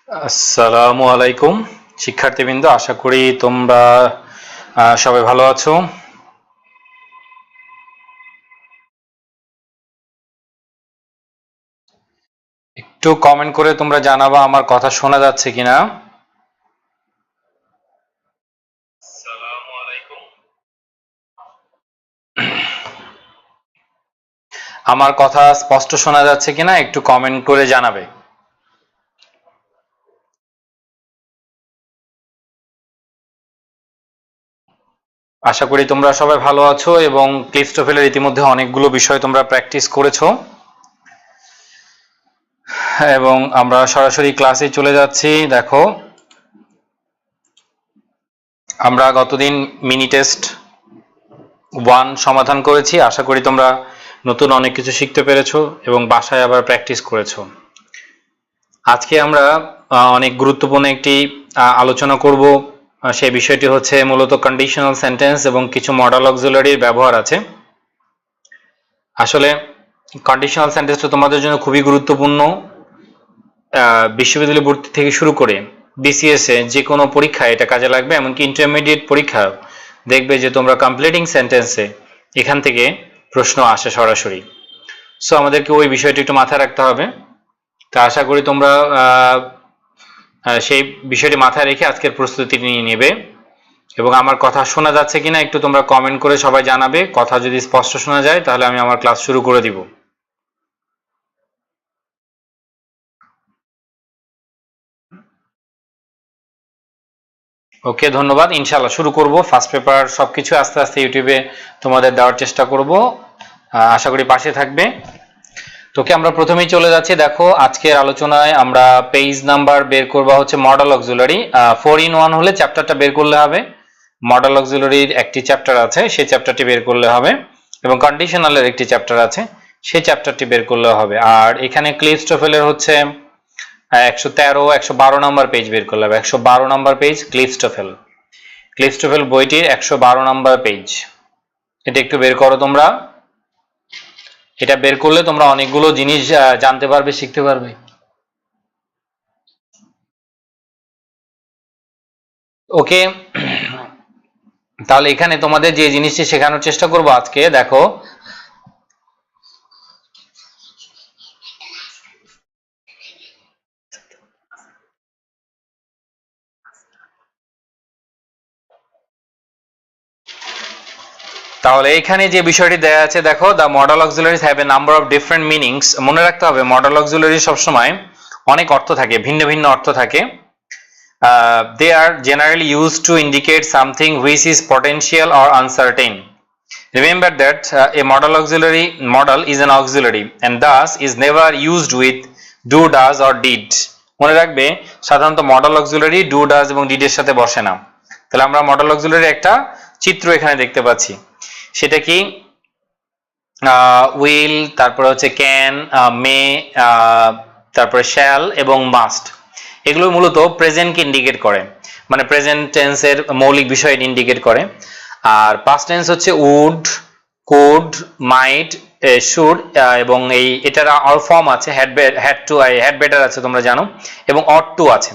আসসালামু আলাইকুম শিক্ষার্থীবৃন্দ, আশা করি তোমরা সবাই ভালো আছো। একটু কমেন্ট করে তোমরা জানাবা আমার কথা শোনা যাচ্ছে কিনা। আমার কথা স্পষ্ট শোনা যাচ্ছে কিনা একটু কমেন্ট করে জানাবে। আশা করি তোমরা সবাই ভালো আছো এবং ক্লিফটোফেলের ইতিমধ্যে অনেকগুলো বিষয় তোমরা প্র্যাকটিস করেছো এবং আমরা সরাসরি ক্লাসে চলে যাচ্ছি। দেখো, আমরা গতদিন মিনি টেস্ট 1 সমাধান করেছি। আশা করি তোমরা নতুন অনেক কিছু শিখতে পেরেছো এবং বাসায় আবার প্র্যাকটিস করেছো। আজকে আমরা অনেক গুরুত্বপূর্ণ একটি আলোচনা করব। সেই বিষয়টি হচ্ছে মূলত কন্ডিশনাল সেন্টেন্স এবং কিছু মডেল অক্সিলারির ব্যবহার আছে। আসলে কন্ডিশনাল সেন্টেন্সটা তোমাদের জন্য খুবই গুরুত্বপূর্ণ। বিশ্ববিদ্যালয় ভর্তি থেকে শুরু করে বিসিএস এ যে কোনো পরীক্ষায় এটা কাজে লাগবে, এমনকি ইন্টারমিডিয়েট পরীক্ষা দেখবে যে তোমরা কমপ্লিটিং সেন্টেন্সে এখান থেকে প্রশ্ন আসে সরাসরি। সো আমাদেরকে ওই বিষয়টি একটু মাথায় রাখতে হবে। তা আশা করি তোমরা সেই বিষয়টি মাথায় রেখে আজকের প্রস্তুতি নিয়ে নেবে। এবং আমার কথা শোনা যাচ্ছে কিনা একটু তোমরা কমেন্ট করে সবাই জানাবে। কথা যদি স্পষ্ট শোনা যায় তাহলে আমি আমার ক্লাস শুরু করে দিব। ওকে, ধন্যবাদ। ইনশাআল্লাহ শুরু করব। ফার্স্ট পেপার সবকিছু আস্তে আস্তে ইউটিউবে তোমাদের দেওয়ার চেষ্টা করব। আশা করি পাশে থাকবে। তোকে আমরা প্রথমেই চলে যাচ্ছি। দেখো, আজকের আলোচনায় আমরা পেজ নাম্বার বের করবা হচ্ছে মডেল অক্সিলারি। 4-in-1 হলে চ্যাপ্টারটা বের করলে হবে। মডেল অক্সিলারির একটি চ্যাপ্টার আছে, সেই চ্যাপ্টারটি বের করলে হবে, এবং কন্ডিশনালের একটি চ্যাপ্টার আছে, সেই চ্যাপ্টারটি বের করলে হবে। আর এখানে ক্লিফটোফেলের হচ্ছে 112 নম্বর পেজ বের করলে হবে। 112 নম্বর পেজ ক্লিফটোফেল বইটির 112 নম্বর পেজ। এটা একটু বের করো তোমরা। এটা বের করলে তোমরা অনেকগুলো জিনিস জানতে পারবে, শিখতে পারবে। ওকে, তাহলে এখানে তোমাদের যে জিনিসটি শেখানোর চেষ্টা করব আজকে, দেখো তাহলে এখানে যে বিষয়টি দেয়া আছে, দেখো, the model auxiliaries have a number of different meanings. মনে রাখতে হবে মডেল অক্সিলারি সবসময় অনেক অর্থ থাকে, ভিন্ন ভিন্ন অর্থ থাকে। They are generally used to indicate something which is potential or uncertain. Remember that a model is an auxiliary and thus is never used with do, does or did. মনে রাখবে, সাধারণত মডেল অক্সিলারি ডু, ডাজ এবং did এর সাথে বসে না। তাহলে আমরা মডেল অক্সিলারি একটা চিত্র এখানে দেখতে পাচ্ছি। সেটা কি? উইল, তারপরে হচ্ছে ক্যান, মে, তারপরে শ্যাল এবং মাস্ট। এগুলো মূলত প্রেজেন্টকে ইন্ডিকেট করে, মানে প্রেজেন্ট টেন্সের মৌলিক বিষয় ইন্ডিকেট করে। আর পাস্ট টেন্স হচ্ছে উড, কুড, মাইট, শুড, এবং এটার আর ফর্ম আছে হ্যাড টু, হ্যাড বেটার আছে তোমরা জানো, এবং অট টু আছে।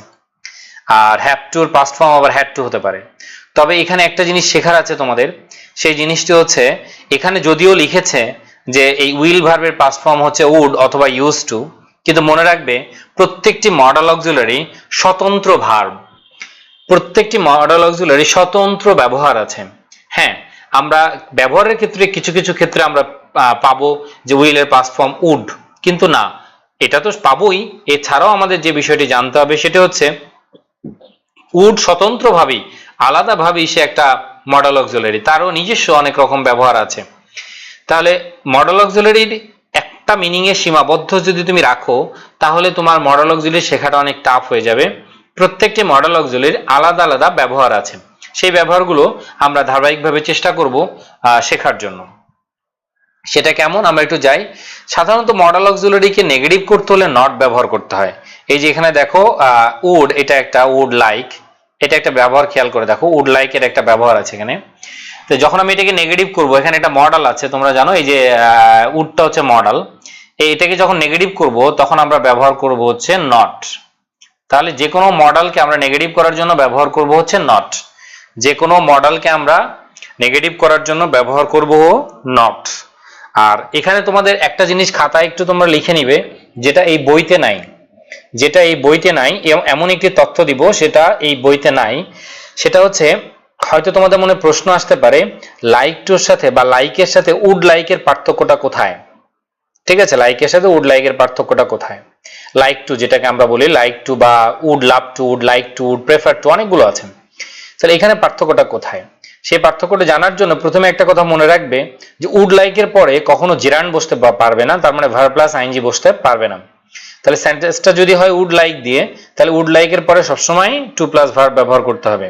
আর হ্যাভ টুর পাস্ট ফর্ম আবার হ্যাড টু হতে পারে। তবে এখানে একটা জিনিস শেখার আছে তোমাদের। সেই জিনিসটি হচ্ছে, এখানে যদিও লিখেছে যে এই উইল ভার্বের পাস্ট ফর্ম হচ্ছে উড অথবা ইউজ টু, কিন্তু মনে রাখবে প্রত্যেকটি মডেল অক্সিলারি স্বতন্ত্র ভার্ব, প্রত্যেকটি মডেল অক্সিলারি স্বতন্ত্র ব্যবহার আছে। হ্যাঁ, আমরা ব্যবহারের ক্ষেত্রে কিছু কিছু ক্ষেত্রে আমরা পাবো যে উইলের পাস্ট ফর্ম উড, কিন্তু না, এটা তো পাবোই। এছাড়াও আমাদের যে বিষয়টি জানতে হবে সেটা হচ্ছে উড স্বতন্ত্রভাবেই, আলাদাভাবেই সে একটা মডেল অক্সিলারি, তারও নিজস্ব অনেক রকম ব্যবহার আছে। তাহলে মডেল অক্সিলারির একটা মিনিং এ সীমাবদ্ধ যদি তুমি রাখো, তাহলে তোমার মডেল অক্সিলারি শেখাটা অনেক টাফ হয়ে যাবে। প্রত্যেকটি মডেল অক্সিলারির আলাদা আলাদা ব্যবহার আছে। সেই ব্যবহারগুলো আমরা ধারাবাহিকভাবে চেষ্টা করব শেখার জন্য। সেটা কেমন আমরা একটু যাই। সাধারণত মডেল অক্সিলারিকে নেগেটিভ করতে হলে নট ব্যবহার করতে হয়। এই যে এখানে দেখো, উড, এটা একটা উড লাইক, এটা একটা ব্যবহার, খেয়াল করে দেখো, উড লাইক এর একটা ব্যবহার আছে এখানে। তো যখন আমি এটাকে নেগেটিভ করব, এখানে একটা মডেল আছে তোমরা জানো, এই যে উডটা হচ্ছে মডেল, এটাকে যখন নেগেটিভ করব তখন আমরা ব্যবহার করব হচ্ছে নট। তাহলে যে কোনো মডেলকে আমরা নেগেটিভ করার জন্য ব্যবহার করব হচ্ছে নট। যে কোনো মডেলকে আমরা নেগেটিভ করার জন্য ব্যবহার করব নট। আর এখানে তোমাদের একটা জিনিস খাতায় একটু তোমরা লিখে নিবে, যেটা এই বইতে নাই, যেটা এই বইতে নাই, এমন একটি তথ্য দিব সেটা এই বইতে নাই। সেটা হচ্ছে, হয়তো তোমাদের মনে প্রশ্ন আসতে পারে লাইক টুর সাথে বা লাইকের সাথে উড লাইকের পার্থক্যটা কোথায়। ঠিক আছে, লাইকের সাথে উড লাইকের পার্থক্যটা কোথায়? লাইক টু যেটাকে আমরা বলি লাইক টু বা would love to, would like to, would prefer to, অনেকগুলো আছে। তাহলে এখানে পার্থক্যটা কোথায়? সেই পার্থক্যটা জানার জন্য প্রথমে একটা কথা মনে রাখবে যে উড লাইকের পরে কখনো জেরান্ড বসতে পারবে না, তার মানে ভার্ব প্লাস আইএনজি বসতে পারবে না। তাহলে সেন্টেন্সটা যদি হয় উড লাইক দিয়ে, তাহলে উড লাইকের পরে সবসময় টু প্লাস ভার্ব ব্যবহার করতে হবে।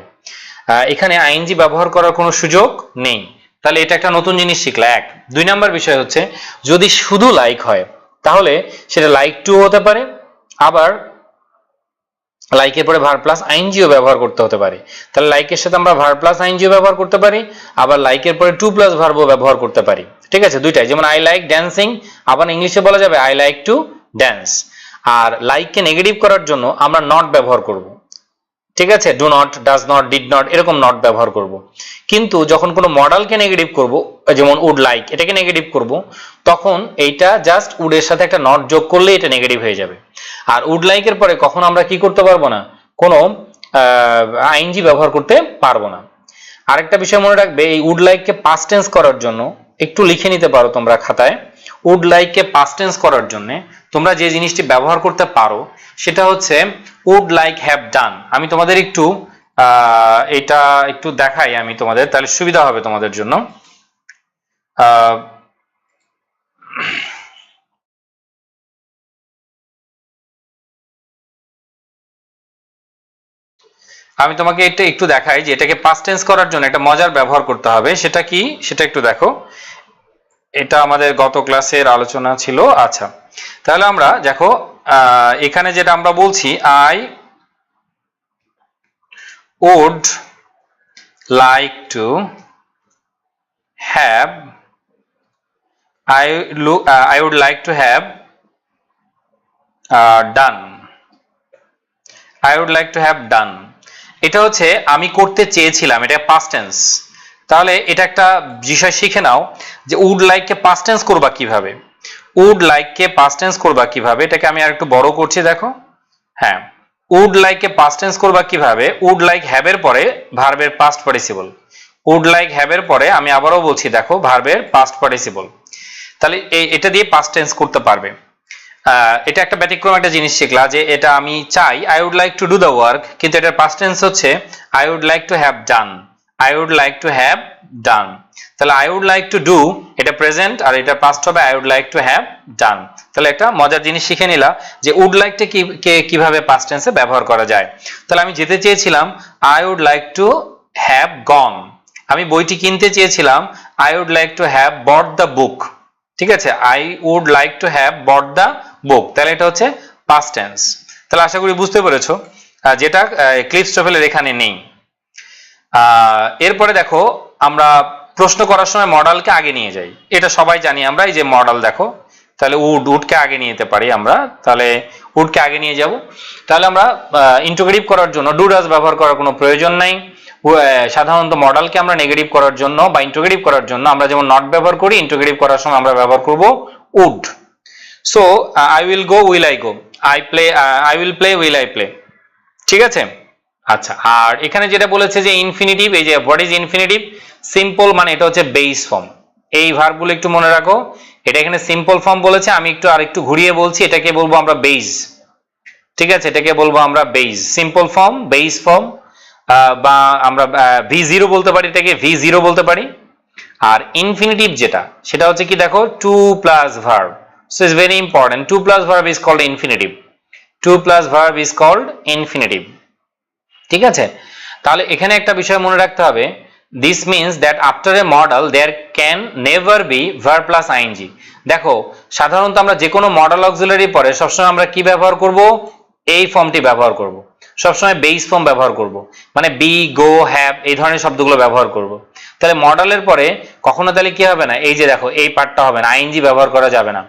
এখানে আইএনজি ব্যবহার করার কোনো সুযোগ নেই। তাহলে এটা একটা নতুন জিনিস শিখলা এক। 2 নাম্বার বিষয় হচ্ছে, যদি শুধু লাইক হয় তাহলে সেটা লাইক টু হতে পারে, আবার লাইকের পরে ভার্ব প্লাস আইএনজিও ব্যবহার করতে হতে পারে। তাহলে লাইকের সাথে আমরা ভার্ব প্লাস আইএনজিও ব্যবহার করতে পারি, আবার লাইকের পরে টু প্লাস ভার্বও ব্যবহার করতে পারি। ঠিক আছে, দুইটাই। যেমন আই লাইক ড্যান্সিং, আবার ইংলিশে বলা যাবে আই লাইক টু ড্যান্স। আর লাইককে নেগেটিভ করার জন্য আমরা নট ব্যবহার করব। ঠিক আছে, do not, does not, did not, এরকম নট ব্যবহার করব। কিন্তু যখন কোনো মডেলকে নেগেটিভ করব, যেমন উড লাইক, এটাকে নেগেটিভ করব, তখন এইটা জাস্ট উডের সাথে একটা নট যোগ করলে এটা নেগেটিভ হয়ে যাবে। আর উড লাইকের পরে কখন আমরা কি করতে পারবো না, কোনো আইএনজি ব্যবহার করতে পারবো না। আরেকটা বিষয় মনে রাখবে, এই উড লাইককে পাস্ট টেন্স করার জন্য একটু লিখে নিতে পারো তোমরা খাতায়। উড লাইককে পাস্ট টেন্স করার জন্য তোমরা যে জিনিসটি ব্যবহার করতে পারো সেটা হচ্ছে উড লাইক হ্যাভ ডান। আমি তোমাদের একটু এটা একটু দেখাই আমি তোমাদের, তাহলে সুবিধা হবে তোমাদের জন্য। আমি তোমাকে এটা একটু দেখাই যে এটাকে পাস্ট টেন্স করার জন্য একটা মজার ব্যবহার করতে হবে। সেটা কি, সেটা একটু দেখো। এটা আমাদের গত ক্লাসের আলোচনা ছিল। আচ্ছা, তাহলে আমরা দেখো এখানে যেটা আমরা বলছি, I would like to have, I would like to have done, I would like to have done। এটা হচ্ছে আমি করতে চেয়েছিলাম, এটা পাস্ট টেন্স। তাহলে এটা একটা বিষয় শিখে নাও যে উড লাইককে পাস্ট টেন্স করবা কিভাবে। উড লাইককে পাস্ট টেন্স করবা কিভাবে, এটাকে আমি আর একটু বড় করছি দেখো। হ্যাঁ, উড লাইককে পাস্ট টেন্স করবা কিভাবে, উড লাইক হ্যাভ এর পরে ভার্বের past participle. Would like have এর পরে আমি আবারও বলছি দেখো, ভার্বের পাস্ট পার্টিসিপল। তাহলে এটা দিয়ে পাস্ট টেন্স করতে পারবে। এটা একটা ব্যতিক্রম একটা জিনিস শিখলা যে এটা আমি চাই, I would like to do the work, কিন্তু এটার পাস্ট টেন্স হচ্ছে I would like to have done, I would like to have done. তাহলে I would like to do এটা প্রেজেন্ট, আর এটা পাস্ট হবে I would like to have done. তাহলে একটা মজার জিনিস শিখে নিলা যে উড লাইকটা কিভাবে পাস্ট টেন্সে ব্যবহার করা যায়। তাহলে আমি যেতে চেয়েছিলাম, I would like to have gone. আমি বইটি কিনতে চেয়েছিলাম, I would like to have bought the book. ঠিক আছে, I would like to have bought the book. তাহলে এটা হচ্ছে পাস্ট টেন্স। তাহলে আশা করি বুঝতে পেরেছো, যেটা ক্লিপস্টোফেলের এখানে নেই। এরপরে দেখো, আমরা প্রশ্ন করার সময় মডেলকে আগে নিয়ে যাই, এটা সবাই জানি আমরা। এই যে মডেল দেখো, তাহলে উডকে আগে নিয়ে যেতে পারি আমরা, তাহলে উডকে আগে নিয়ে যাব। তাহলে আমরা ইন্টিগ্রেটিভ করার জন্য ডু ডাজ ব্যবহার করার কোনো প্রয়োজন নাই। সাধারণত মডেলকে আমরা নেগেটিভ করার জন্য বা ইন্টিগ্রেটিভ করার জন্য আমরা যেমন নট ব্যবহার করি, ইন্টিগ্রেটিভ করার সময় আমরা ব্যবহার করব would. So I will go, will I go, I play, I will play, will I play. ঠিক আছে, আচ্ছা। আর এখানে যেটা বলেছে যে ইনফিনিটিভ, এই যে হোয়াট ইজ ইনফিনিটিভ, সিম্পল মানে এটা হচ্ছে বেস ফর্ম। এই ভার্বগুলো একটু মনে রাখো, এটা এখানে সিম্পল ফর্ম বলেছে, আমি একটু আরেকটু ঘুরিয়ে বলছি, এটাকে বলবো আমরা বেস। ঠিক আছে, এটাকে বলবো আমরা base, simple form, base form, বা আমরা V0 বলতে পারি, এটাকে V0 বলতে পারি। আর ইনফিনিটিভ যেটা, সেটা হচ্ছে কি দেখো, to plus verb. So it's very important, to plus verb is called infinitive, to plus verb is called infinitive. ঠিক আছে, তাহলে এখানে একটা বিষয় মনে রাখতে হবে, this means that after a modal there can never be verb plus ING. দেখো, সাধারণত আমরা যে কোনো মডেল অক্সিলারি পরে সবসময় আমরা কি ব্যবহার করব, এই ফর্মটি ব্যবহার করব, সবসময় বেস ফর্ম ব্যবহার করব, মানে বি, গো, হ্যাভ, এই ধরনের শব্দগুলো ব্যবহার করব। তাহলে মডেলের পরে কখনো তাহলে কি হবে না, এই যে দেখো এই পার্টটা হবে না, আইএনজি ব্যবহার করা যাবে না।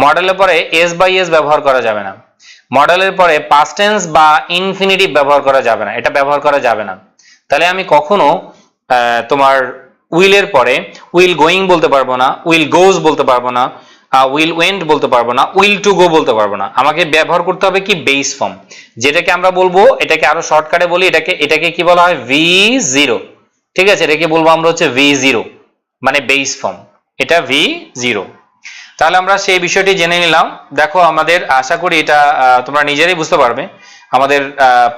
মডেলের পরে এস বাই এস ব্যবহার করা যাবে না। মডেলের পরে পাস্ট টেন্স বা ইনফিনিটিভ ব্যবহার করা যাবে না, এটা ব্যবহার করা যাবে না। তাহলে আমি কখনো তোমার উইলের পরে উইল গোয়িং বলতে পারবো না, উইল গোজ বলতে পারবো না, উইল ওয়েন্ট বলতে পারবো না, উইল টু গো বলতে পারবো না। আমাকে ব্যবহার করতে হবে কি বেস ফর্ম, যেটাকে আমরা বলবো, এটাকে আরো শর্টকাটে বলি, এটাকে কি বলা হয় V0। ঠিক আছে, এটাকে বলবো আমরা হচ্ছে V0, মানে বেস ফর্ম, এটা V0। তাহলে আমরা সেই বিষয়টি জেনে নিলাম। দেখো আমাদের আশা করি এটা তোমরা নিজেরাই বুঝতে পারবে, আমাদের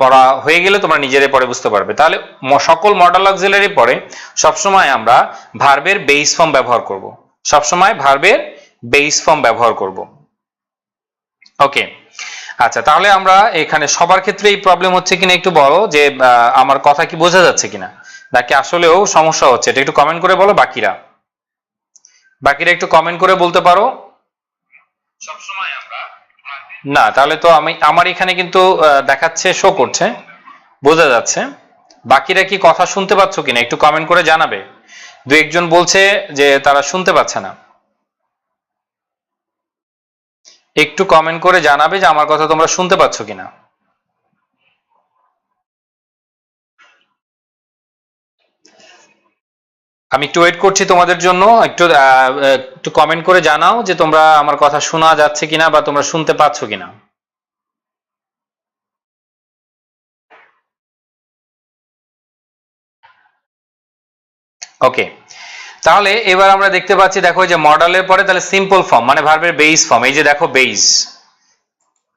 পড়া হয়ে গেলে তোমরা নিজেরাই পরে বুঝতে পারবে। তাহলে সকল মডাল অক্সিলারি পরে সবসময় আমরা ভার্বের বেস ফর্ম ব্যবহার করব, সবসময় ভার্বের বেস ফর্ম ব্যবহার করব। ওকে, আচ্ছা, তাহলে আমরা এখানে সবার ক্ষেত্রে এই প্রবলেম হচ্ছে কিনা একটু বলো, যে আমার কথা কি বোঝা যাচ্ছে কিনা, নাকি আসলেও সমস্যা হচ্ছে, এটা একটু কমেন্ট করে বলো। বাকিরা একটু কমেন্ট করে বলতে পারো। সবসময় আমরা না, তাহলে তো আমার এখানে কিন্তু দেখাচ্ছে, শো করছে, বোঝা যাচ্ছে। বাকিরা কি কথা শুনতে পাচ্ছ কিনা একটু কমেন্ট করে জানাবে। দু একজন বলছে যে তারা শুনতে পাচ্ছে না, একটু কমেন্ট করে জানাবে যে আমার কথা তোমরা শুনতে পাচ্ছ কিনা। আমি একটু ওয়েট করছি তোমাদের জন্য, একটু কমেন্ট করে জানাও যে তোমরা আমার কথা শোনা যাচ্ছে কিনা বা তোমরা শুনতে পাচ্ছ কিনা। ওকে, তাহলে এবার আমরা দেখতে পাচ্ছি, দেখো যে মডেলের পরে তাহলে সিম্পল ফর্ম মানে ভার্বের বেস ফর্ম, এই যে দেখো বেস,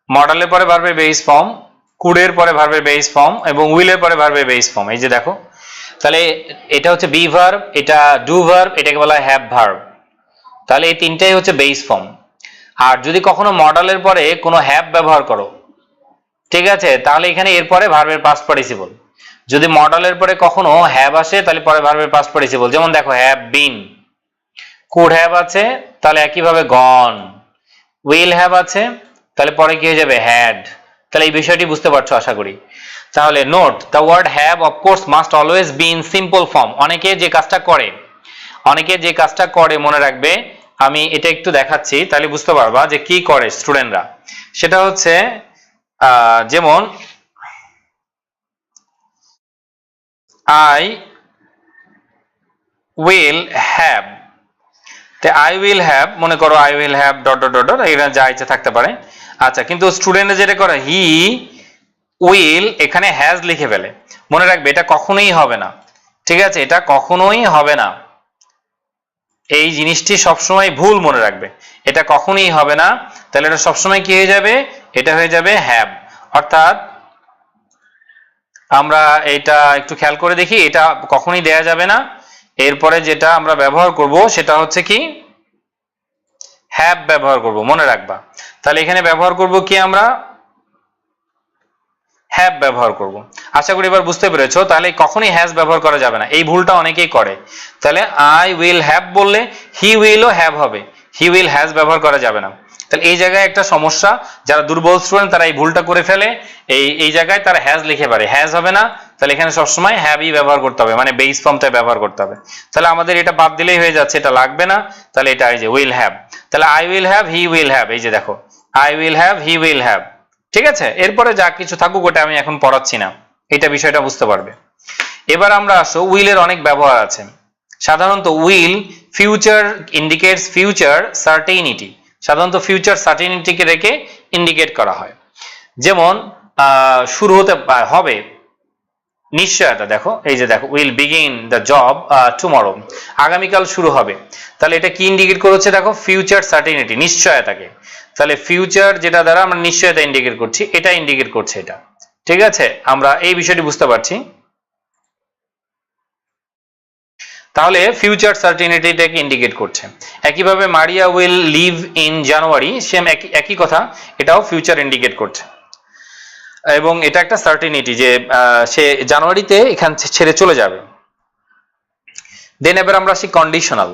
মডেলের পরে ভার্বের বেস ফর্ম, কুডের পরে ভার্বের বেস ফর্ম এবং উইলের পরে ভার্বের বেস ফর্ম, এই যে দেখো। তাহলে এটা হচ্ছে বি ভার্ব, এটা ডু ভার্ব, এটাকে বলা হয় হ্যাভ ভার্ব। তাহলে এই তিনটাই হচ্ছে বেস ফর্ম। আর যদি কখনো মডেলের পরে কোনো হ্যাভ ব্যবহার করো, ঠিক আছে, তাহলে এখানে এরপরে ভার্বের পাস্ট পার্টিসিপল। যদি মডেলের পরে কখনো হ্যাভ আসে তাহলে পরে ভার্বের পাস্ট পার্টিসিপল, যেমন দেখো হ্যাভ বিন, কুড হ্যাভ আছে তাহলে একইভাবে গন, উইল হ্যাভ আছে তাহলে পরে কি হয়ে যাবে হ্যাড। তাহলে এই বিষয়টি বুঝতে পারছো আশা করি। তাহলে note, the word have of course must always be in simple form. অনেকে যে কাজটা করে মনে রাখবে, আমি এটা একটু দেখাচ্ছি তাহলে বুঝতে পারবা যে কি করে স্টুডেন্টরা। সেটা হচ্ছে যেমন I will have, I will have, মনে করো I will have dot dot dot, এখানে যা ইচ্ছা থাকতে পারে। আচ্ছা, কিন্তু স্টুডেন্ট যেটা করে হি উইল এখানে হ্যাজ লিখে ফেলে। মনে রাখবে এটা কখনোই হবে না, ঠিক আছে, এটা কখনোই হবে না। এই জিনিসটি সবসময় ভুল মনে রাখবে, এটা কখনোই হবে না। তাহলে এটা সবসময় কি হয়ে যাবে, এটা হয়ে যাবে হ্যাভ। অর্থাৎ আমরা এটা একটু খেয়াল করে দেখি, এটা কখনোই দেয়া যাবে না। এরপরে যেটা আমরা ব্যবহার করব সেটা হচ্ছে কি হ্যাভ ব্যবহার করব, মনে রাখবা। তাহলে এখানে ব্যবহার করব কি আমরা হ্যাভ ব্যবহার করব। আশা করি এবার বুঝতে পেরেছো। তাহলে কখনোই হ্যাজ ব্যবহার করা যাবে না, এই ভুলটা অনেকেই করে। তাহলে আই উইল হ্যাভ বললে হি উইলও হ্যাভ হবে, হি উইল হ্যাজ ব্যবহার করা যাবে না। তাহলে এই জায়গায় একটা সমস্যা, যারা দুর্বল স্টুডেন্ট তারা এই ভুলটা করে ফেলে, এই জায়গায় তারা হ্যাজ লিখে পারে, হ্যাজ হবে না। তাহলে এখানে সবসময় হ্যাভই ব্যবহার করতে হবে, মানে বেস ফর্মটা ব্যবহার করতে হবে। তাহলে আমাদের এটা বাদ দিলেই হয়ে যাচ্ছে, এটা লাগবে না। তাহলে এটা এই যে উইল হ্যাভ, তাহলে I will have, he will have, এই যে দেখো I will have, he will have. ঠিক আছে, এরপরে যা কিছু থাকুক ওটা আমি এখন পড়াচ্ছি না, এটা বিষয়টা বুঝতে পারবে। এবার আমরা আসো, উইলের অনেক ব্যবহার আছে। সাধারণত will future indicates future certainty, সাধারণত ফিউচার সার্টেনিটিকে রেখে ইন্ডিকেট করা হয়। যেমন শুরু হতে হবে নিশ্চয়তা, দেখো এই যে দেখো will begin the job tomorrow, আগামীকাল শুরু হবে। তাহলে এটা কি ইন্ডিকেট করছে, দেখো ফিউচার সার্টেনিটি, নিশ্চয়তাকে। তাহলে ফিউচার যেটা দ্বারা আমরা নিশ্চয়তা ইন্ডিকেট করছি, এটা ইন্ডিকেট করছে এটা। ঠিক আছে, আমরা এই বিষয়টি বুঝতে পারছি। তাহলে ফিউচার সার্টেনিটিটাকে ইন্ডিকেট করছে। একইভাবে মারিয়া will live in January, same একই কথা, এটাও ফিউচার ইন্ডিকেট করছে। এবং এটা একটা সার্টেনিটি যে সে জানুয়ারিতে এখান ছেড়ে চলে যাবে। দেন এবার আমরা আসি কন্ডিশনাল।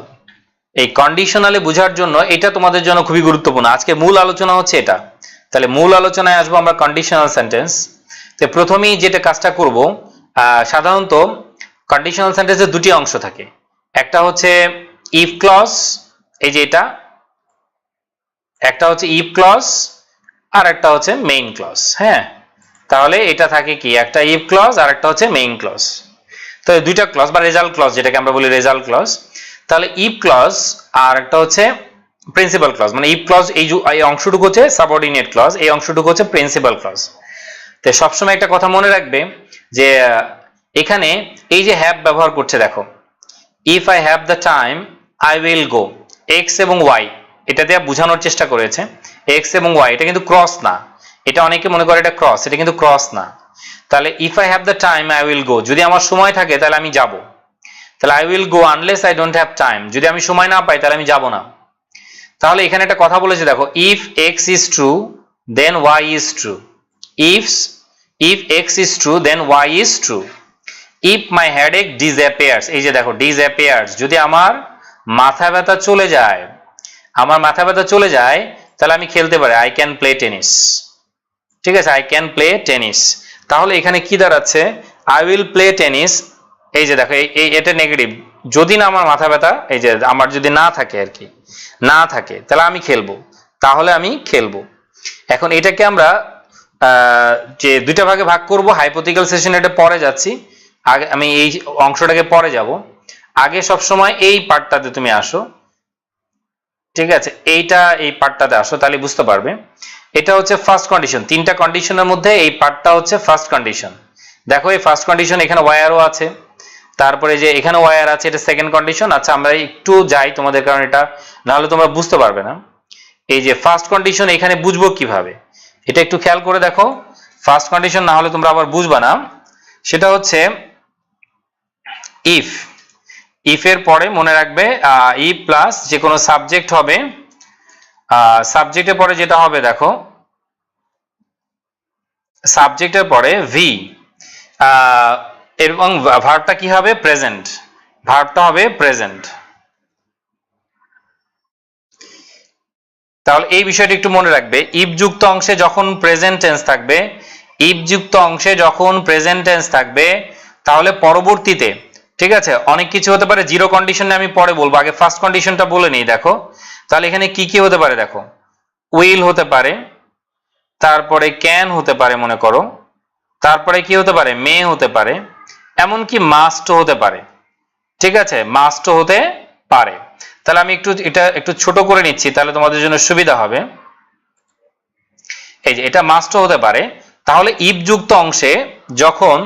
এই কন্ডিশনালে বোঝার জন্য এটা তোমাদের জন্য খুবই গুরুত্বপূর্ণ, আজকে মূল আলোচনা হচ্ছে এটা। তাহলে মূল আলোচনায় আসবো আমরা কন্ডিশনাল সেন্টেন্স। তো প্রথমেই যেটা কাজটা করব, সাধারণত কন্ডিশনাল সেন্টেন্সের দুটি অংশ থাকে। একটা হচ্ছে ইফ ক্লজ, এই যে এটা একটা হচ্ছে ইফ ক্লজ, আর একটা হচ্ছে মেইন ক্লজ। হ্যাঁ, তাহলে এটা থাকে কি, একটা ইফ ক্লজ আর একটা হচ্ছে মেইন ক্লজ। তো দুইটা ক্লজ বা রেজাল্ট ক্লজ, যেটাকে আমরা বলি রেজাল্ট ক্লজ। তাহলে ইফ ক্লজ আর একটা হচ্ছে প্রিন্সিপাল ক্লজ। মানে ইফ ক্লজ এই অংশটুকু হচ্ছে সাবঅর্ডিনেট ক্লজ, এই অংশটুকু হচ্ছে প্রিন্সিপাল ক্লজ। তো সবসময় একটা কথা মনে রাখবে যে এখানে এই যে হ্যাভ ব্যবহার করছে, দেখো if I have the time I will go, x এবং ওয়াই এটা দিয়ে বোঝানোর চেষ্টা করেছে। এক্স এবং ওয়াই এটা কিন্তু ক্রস না, এটা অনেকে মনে করে এটা ক্রস, এটা কিন্তু ক্রস না। তাহলে if I have the time I will গো, যদি আমার সময় থাকে তাহলে আমি যাব। তাহলে I will go unless I don't have time, যদি আমি সময় না পাই তাহলে আমি যাব না। তাহলে এখানে একটা কথা বলেছে, দেখো if X is true then Y is true, if X is true then Y is true, if my headache disappears, এই যে দেখো ডিসঅ্যাপিয়ার্স, যদি আমার মাথা ব্যথা চলে যায়, আমার মাথা ব্যথা চলে যায় তাহলে আমি খেলতে পারি, আই ক্যান প্লে টেনিস। ঠিক আছে, আই ক্যান প্লে টেনিস। তাহলে এখানে কি দাঁড়াচ্ছে, আই উইল প্লে টেনিস। এই যে দেখো এটা নেগেটিভ, যদি না আমার মাথা ব্যথা, এই যে আমার যদি না থাকে আর কি, না থাকে তাহলে আমি খেলবো, তাহলে আমি খেলবো। এখন এটাকে আমরা যে দুইটা ভাগে ভাগ করব, হাইপোথেটিক্যাল সেশনে এটা পরে যাচ্ছি, আগে আমি এই অংশটাকে পরে যাব। আগে সব সময় এই পার্টটাতে তুমি আসো, ঠিক আছে, এই পার্টটাতে আসো, তাহলে বুঝতে পারবে। এটা হচ্ছে ফার্স্ট কন্ডিশন, তিনটা কন্ডিশনের মধ্যে এই পার্টটা হচ্ছে ফার্স্ট কন্ডিশন। দেখো এই ফার্স্ট কন্ডিশন, এখানে ওয়্যারও আছে, তারপরে যে এখানে ওয়্যার আছে, এটা সেকেন্ড কন্ডিশন। আচ্ছা আমরা একটু যাই তোমাদের, কারণ এটা নাহলে তোমরা বুঝতে পারবে না। এই যে ফার্স্ট কন্ডিশন এখানে বুঝবো কিভাবে, এটা একটু খেয়াল করে দেখো। ফার্স্ট কন্ডিশন না হলে তোমরা আবার বুঝবা না। সেটা হচ্ছে ইফ এর পরে মনে রাখবে ইফ প্লাস যে কোনো সাবজেক্ট হবে, সাবজেক্টের পরে যেটা হবে দেখো, সাবজেক্টের পরে ভি এবং ভার্বটা কি হবে, প্রেজেন্ট, ভার্বটা হবে প্রেজেন্ট। তাহলে এই বিষয়টা একটু মনে রাখবে, ইফ যুক্ত অংশে যখন প্রেজেন্ট টেন্স থাকবে, ইফ যুক্ত অংশে যখন প্রেজেন্ট টেন্স থাকবে, তাহলে পরবর্তীতে, ঠিক আছে, অনেক কিছু হতে পারে। জিরো কন্ডিশনে আমি পরে বলবো, আগে ফার্স্ট কন্ডিশনটা বলে নিই। দেখো তাহলে এখানে কি কি হতে পারে, দেখো উইল হতে পারে, তারপরে ক্যান হতে পারে মনে করো, তারপরে কি হতে পারে, মে হতে পারে, এমনকি মাস্ট হতে পারে। ঠিক আছে, মাস্ট হতে পারে। তাহলে আমি এটা একটু ছোট করে নিচ্ছি, তাহলে তোমাদের জন্য সুবিধা হবে। এই যে এটা মাস্ট হতে পারে। তাহলে ইফ যুক্ত অংশে যখন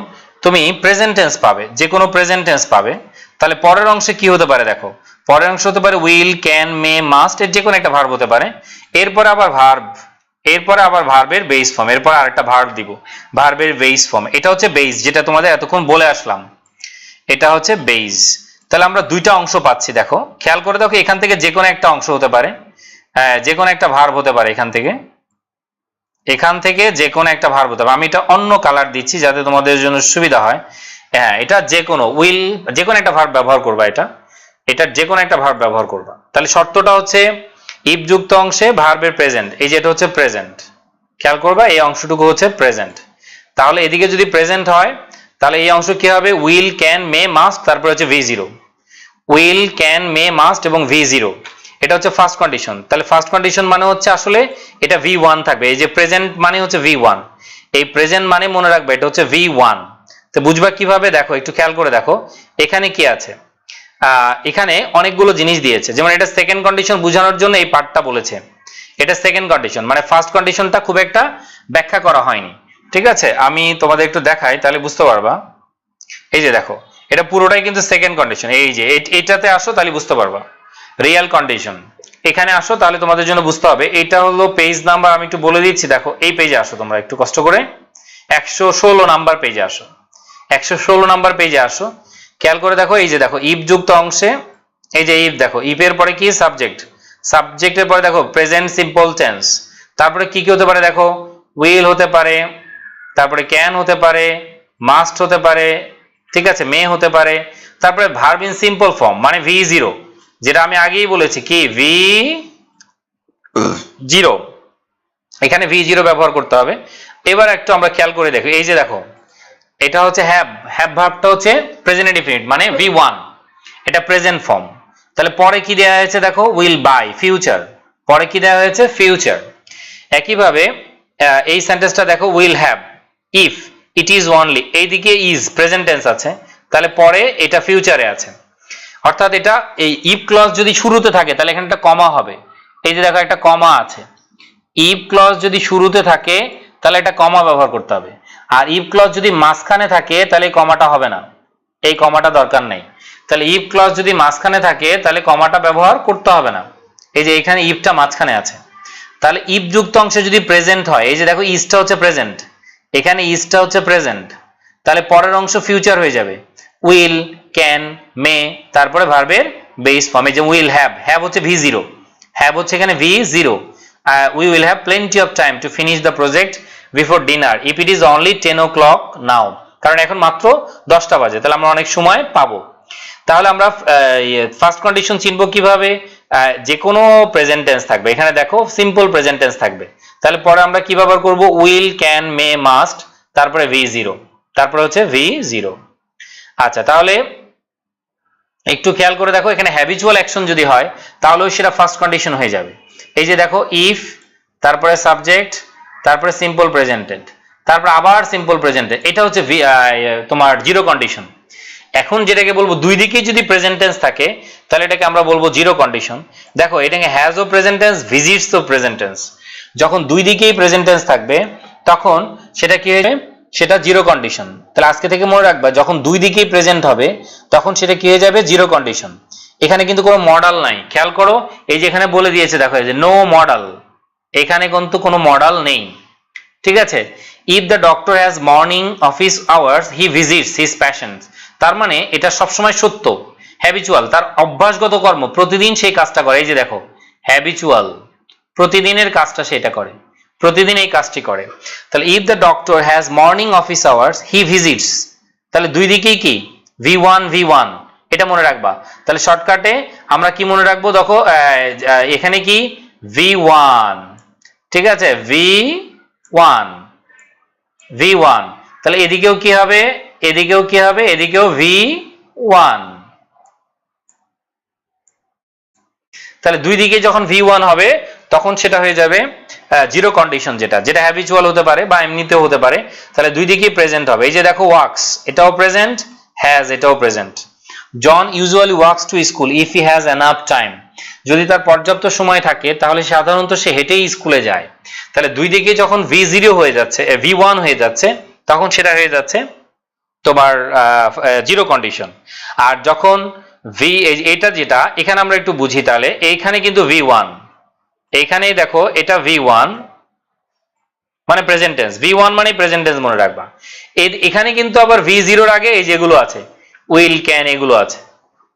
তুমি প্রেজেন্ট টেন্স পাবে, যে কোনো প্রেজেন্ট টেন্স পাবে, তাহলে পরের অংশে কি হতে পারে, দেখো পরের অংশ হতে পারে উইল, ক্যান, মে, মাস্ট, এর যে কোনো একটা ভার্ব হতে পারে। এরপরে আবার ভার্বের বেস ফর্ম, এরপর আরেকটা ভার্ব দিব, ভার্বের বেস ফর্ম। এটা হচ্ছে বেস, যেটা তোমাদের এতক্ষণ বলে আসলাম, এটা হচ্ছে বেস। তাহলে আমরা দুইটা অংশ পাচ্ছি। দেখো খেয়াল করে দেখো, এখান থেকে যে কোনো একটা অংশ হতে পারে, হ্যাঁ যে কোনো একটা ভার্ব হতে পারে, এখান থেকে যে কোনো একটা ভার্ব হতে পারে। আমি এটা অন্য কালার দিচ্ছি যাতে তোমাদের জন্য সুবিধা হয়। হ্যাঁ এটা যে কোনো উইল, যে কোনো একটা ভার্ব ব্যবহার করবা, এটা যে কোনো একটা ভার্ব ব্যবহার করবা। তাহলে শর্তটা হচ্ছে ইফ যুক্ত অংশে ভার্বের প্রেজেন্ট, এই যে এটা হচ্ছে প্রেজেন্ট, খেয়াল করবা এই অংশটুকু হচ্ছে প্রেজেন্ট। তাহলে এদিকে যদি প্রেজেন্ট হয় তাহলে এই অংশ কি হবে, উইল, ক্যান, মে, মাস্ট, তারপরে হচ্ছে V0, will, can, May, must এবং V0। এটা হচ্ছে ফার্স্ট কন্ডিশন। তাহলে ফার্স্ট কন্ডিশন মানে হচ্ছে আসলে এটা V1 থাকবে। এই যে প্রেজেন্ট মানে হচ্ছে V1, এই প্রেজেন্ট মানে মনে রাখবে এটা হচ্ছে V1। তো বুঝবা কিভাবে, দেখো একটু খেয়াল করে দেখো এখানে কি আছে। এখানে অনেকগুলো জিনিস দিয়েছে, যেমন এটা সেকেন্ড কন্ডিশন বোঝানোর জন্য এই পার্টটা বলেছে, এটা সেকেন্ড কন্ডিশন, মানে ফার্স্ট কন্ডিশনটা খুব একটা ব্যাখ্যা করা হয়নি। ঠিক আছে, আমি তোমাদের একটু দেখাই তাহলে বুঝতে পারবা। এই যে দেখো এটা পুরোটাই কিন্তু সেকেন্ড কন্ডিশন। এই যে এটাতে আসো তাহলে বুঝতে পারবা। রিয়েল কন্ডিশন এখানে আসো তাহলে তোমাদের জন্য বুঝতে হবে। এটা হলো পেজ নাম্বার, আমি একটু বলে দিচ্ছি। দেখো এই পেজে আসো তোমরা একটু কষ্ট করে, 116 নাম্বার পেজে আসো, 116 নাম্বার পেজে আসো। খেয়াল করে দেখো, এই যে দেখো ইফ যুক্ত অংশে, এই যে ইফ, দেখো ইফের পরে কি সাবজেক্ট, সাবজেক্টের পরে দেখো প্রেজেন্ট সিম্পল টেন্স, তারপরে কি কি হতে পারে, দেখো উইল হতে পারে, তারপরে ক্যান হতে পারে, মাস্ট হতে পারে, ঠিক আছে, মে হতে পারে, তারপরে ভার্ব ইন সিম্পল ফর্ম মানে V0, যেটা আমি আগেই বলেছি কি V0, এখানে V0 ব্যবহার করতে হবে। এবার একটু আমরা খেয়াল করে দেখো, এই যে দেখো এটা হচ্ছে হ্যাভ ভার্বটা হচ্ছে প্রেজেন্ট ইনডিফিনিট মানে V1, এটা প্রেজেন্ট ফর্ম। তাহলে পরে কি দেওয়া হয়েছে, দেখো উইল বাই, ফিউচার, পরে কি দেওয়া হয়েছে, ফিউচার। একইভাবে এই সেন্টেন্সটা দেখো will have, if it is only, এইদিকে ইজ প্রেজেন্ট টেন্স আছে, তাহলে পরে এটা ফিউচারে আছে। অর্থাৎ এটা এই ইফ ক্লজ যদি শুরুতে থাকে তাহলে এখানে একটা কমা হবে, এই যে দেখো একটা কমা আছে। ইফ ক্লজ যদি শুরুতে থাকে তাহলে এটা কমা ব্যবহার করতে হবে, আর ইফ ক্লজ যদি মাঝখানে থাকে তাহলে এই কমাটা হবে না, এই কমাটা দরকার নেই। তাহলে ইফ ক্লজ যদি মাঝখানে থাকে তাহলে কমাটা ব্যবহার করতে হবে না। এই যে এখানে ইফটা মাঝখানে আছে, তাহলে ইফ যুক্ত অংশে যদি প্রেজেন্ট হয়, এই যে দেখো ইজটা হচ্ছে প্রেজেন্ট, এখানে ইজটা হচ্ছে প্রেজেন্ট, তাহলে পরের অংশ ফিউচার হয়ে যাবে। উইল, ক্যান, মে, তারপরে ভার্বের বেস ফর্ম। এই যে উইল হ্যাভ, হ্যাভ হচ্ছে V0, হ্যাভ হচ্ছে এখানে V0। We will have plenty of time to finish the project before dinner if it is only 10 o'clock নাও, কারণ এখন মাত্র 10টা বাজে, তাহলে আমরা অনেক সময় পাবো। তাহলে আমরা ফার্স্ট কন্ডিশন চিনবো কিভাবে? যে কোনো প্রেজেন্ট টেন্স থাকবে, এখানে দেখো সিম্পল প্রেজেন্ট টেন্স থাকবে, তাহলে পরে আমরা কি ব্যবহার করব? উইল, ক্যান, মে, মাস্ট, তারপরে V0, তারপরে হচ্ছে V0। আচ্ছা, তাহলে একটু খেয়াল করে দেখো, এখানে হ্যাবিচুয়াল অ্যাকশন যদি হয় তাহলেও সেটা ফার্স্ট কন্ডিশন হয়ে যাবে। এই যে দেখো ইফ, তারপরে সাবজেক্ট, তারপরে সিম্পল প্রেজেন্টেড, তারপর আবার সিম্পল প্রেজেন্টেড, এটা হচ্ছে তোমার জিরো কন্ডিশন। এখন যেটাকে বলবো দুই দিকেই যদি প্রেজেন্ট টেন্স থাকে তাহলে এটাকে আমরা বলবো জিরো কন্ডিশন। দেখো এটাকে হ্যাজ ও প্রেজেন্ট টেন্স, ভিজিটস ও প্রেজেন্ট টেন্স, যখন দুই দিকেই প্রেজেন্ট টেন্স থাকবে তখন সেটা কি হবে? সেটা জিরো কন্ডিশন। তাহলে আজকে থেকে মনে রাখবা, যখন দুই দিকেই প্রেজেন্ট হবে তখন সেটা কি হয়ে যাবে? Zero condition. এখানে কিন্তু কোনো মডাল নাই, খেয়াল করো, এই যে এখানে বলে দিয়েছে দেখো, এই যে নো মডাল, এখানে কিন্তু কোনো মডাল নেই, ঠিক আছে? If the doctor has morning office hours he visits his patients, তার মানে এটা সবসময় সত্য, হ্যাবিচুয়াল, তার অভ্যাসগত কর্ম, প্রতিদিন সেই কাজটা করে। এই যে দেখো হ্যাবিচুয়াল, প্রতিদিনের কাজটা সেটা করে, প্রতিদিন এই কাজটি করে। তাহলে if the doctor has morning office hours he visits, তাহলে দুই দিকেই কি V1 এটা মনে রাখবা। তাহলে শর্টকাটে আমরা কি মনে রাখবো? দেখো এখানে কি V1, ঠিক আছে, V1, তাহলে এদিকেও কি হবে? এদিকেও কি হবে? এদিকেও V1। তাহলে দুই দিকে যখন V1 হবে তখন সেটা হয়ে যাবে জিরো কন্ডিশন, যেটা হ্যাবিচুয়াল হতে পারে বা এমনিতেও হতে পারে। তাহলে দুই দিকেই প্রেজেন্ট হবে। এই যে দেখো ওয়ার্কস, এটাও প্রেজেন্ট, হ্যাজ, এটাও present. John usually works to school if he has enough time, যদি তার পর্যাপ্ত সময় থাকে তাহলে সাধারণত সে হেঁটেই স্কুলে যায়। তাহলে দুই দিকে যখন V0 হয়ে যাচ্ছে, V1 হয়ে যাচ্ছে, তখন সেটা হয়ে যাচ্ছে তোমার জিরো কন্ডিশন। আর যখন এটা যেটা এখানে আমরা একটু বুঝি, তাহলে এইখানে কিন্তু V1, এইখানেই দেখো এটা V1 মানে প্রেজেন্ট টেন্স, V1 মানে প্রেজেন্ট টেন্স মনে রাখবা। এখানে কিন্তু আবার V0 এর আগে এই যেগুলো আছে উইল, ক্যান, এগুলো আছে,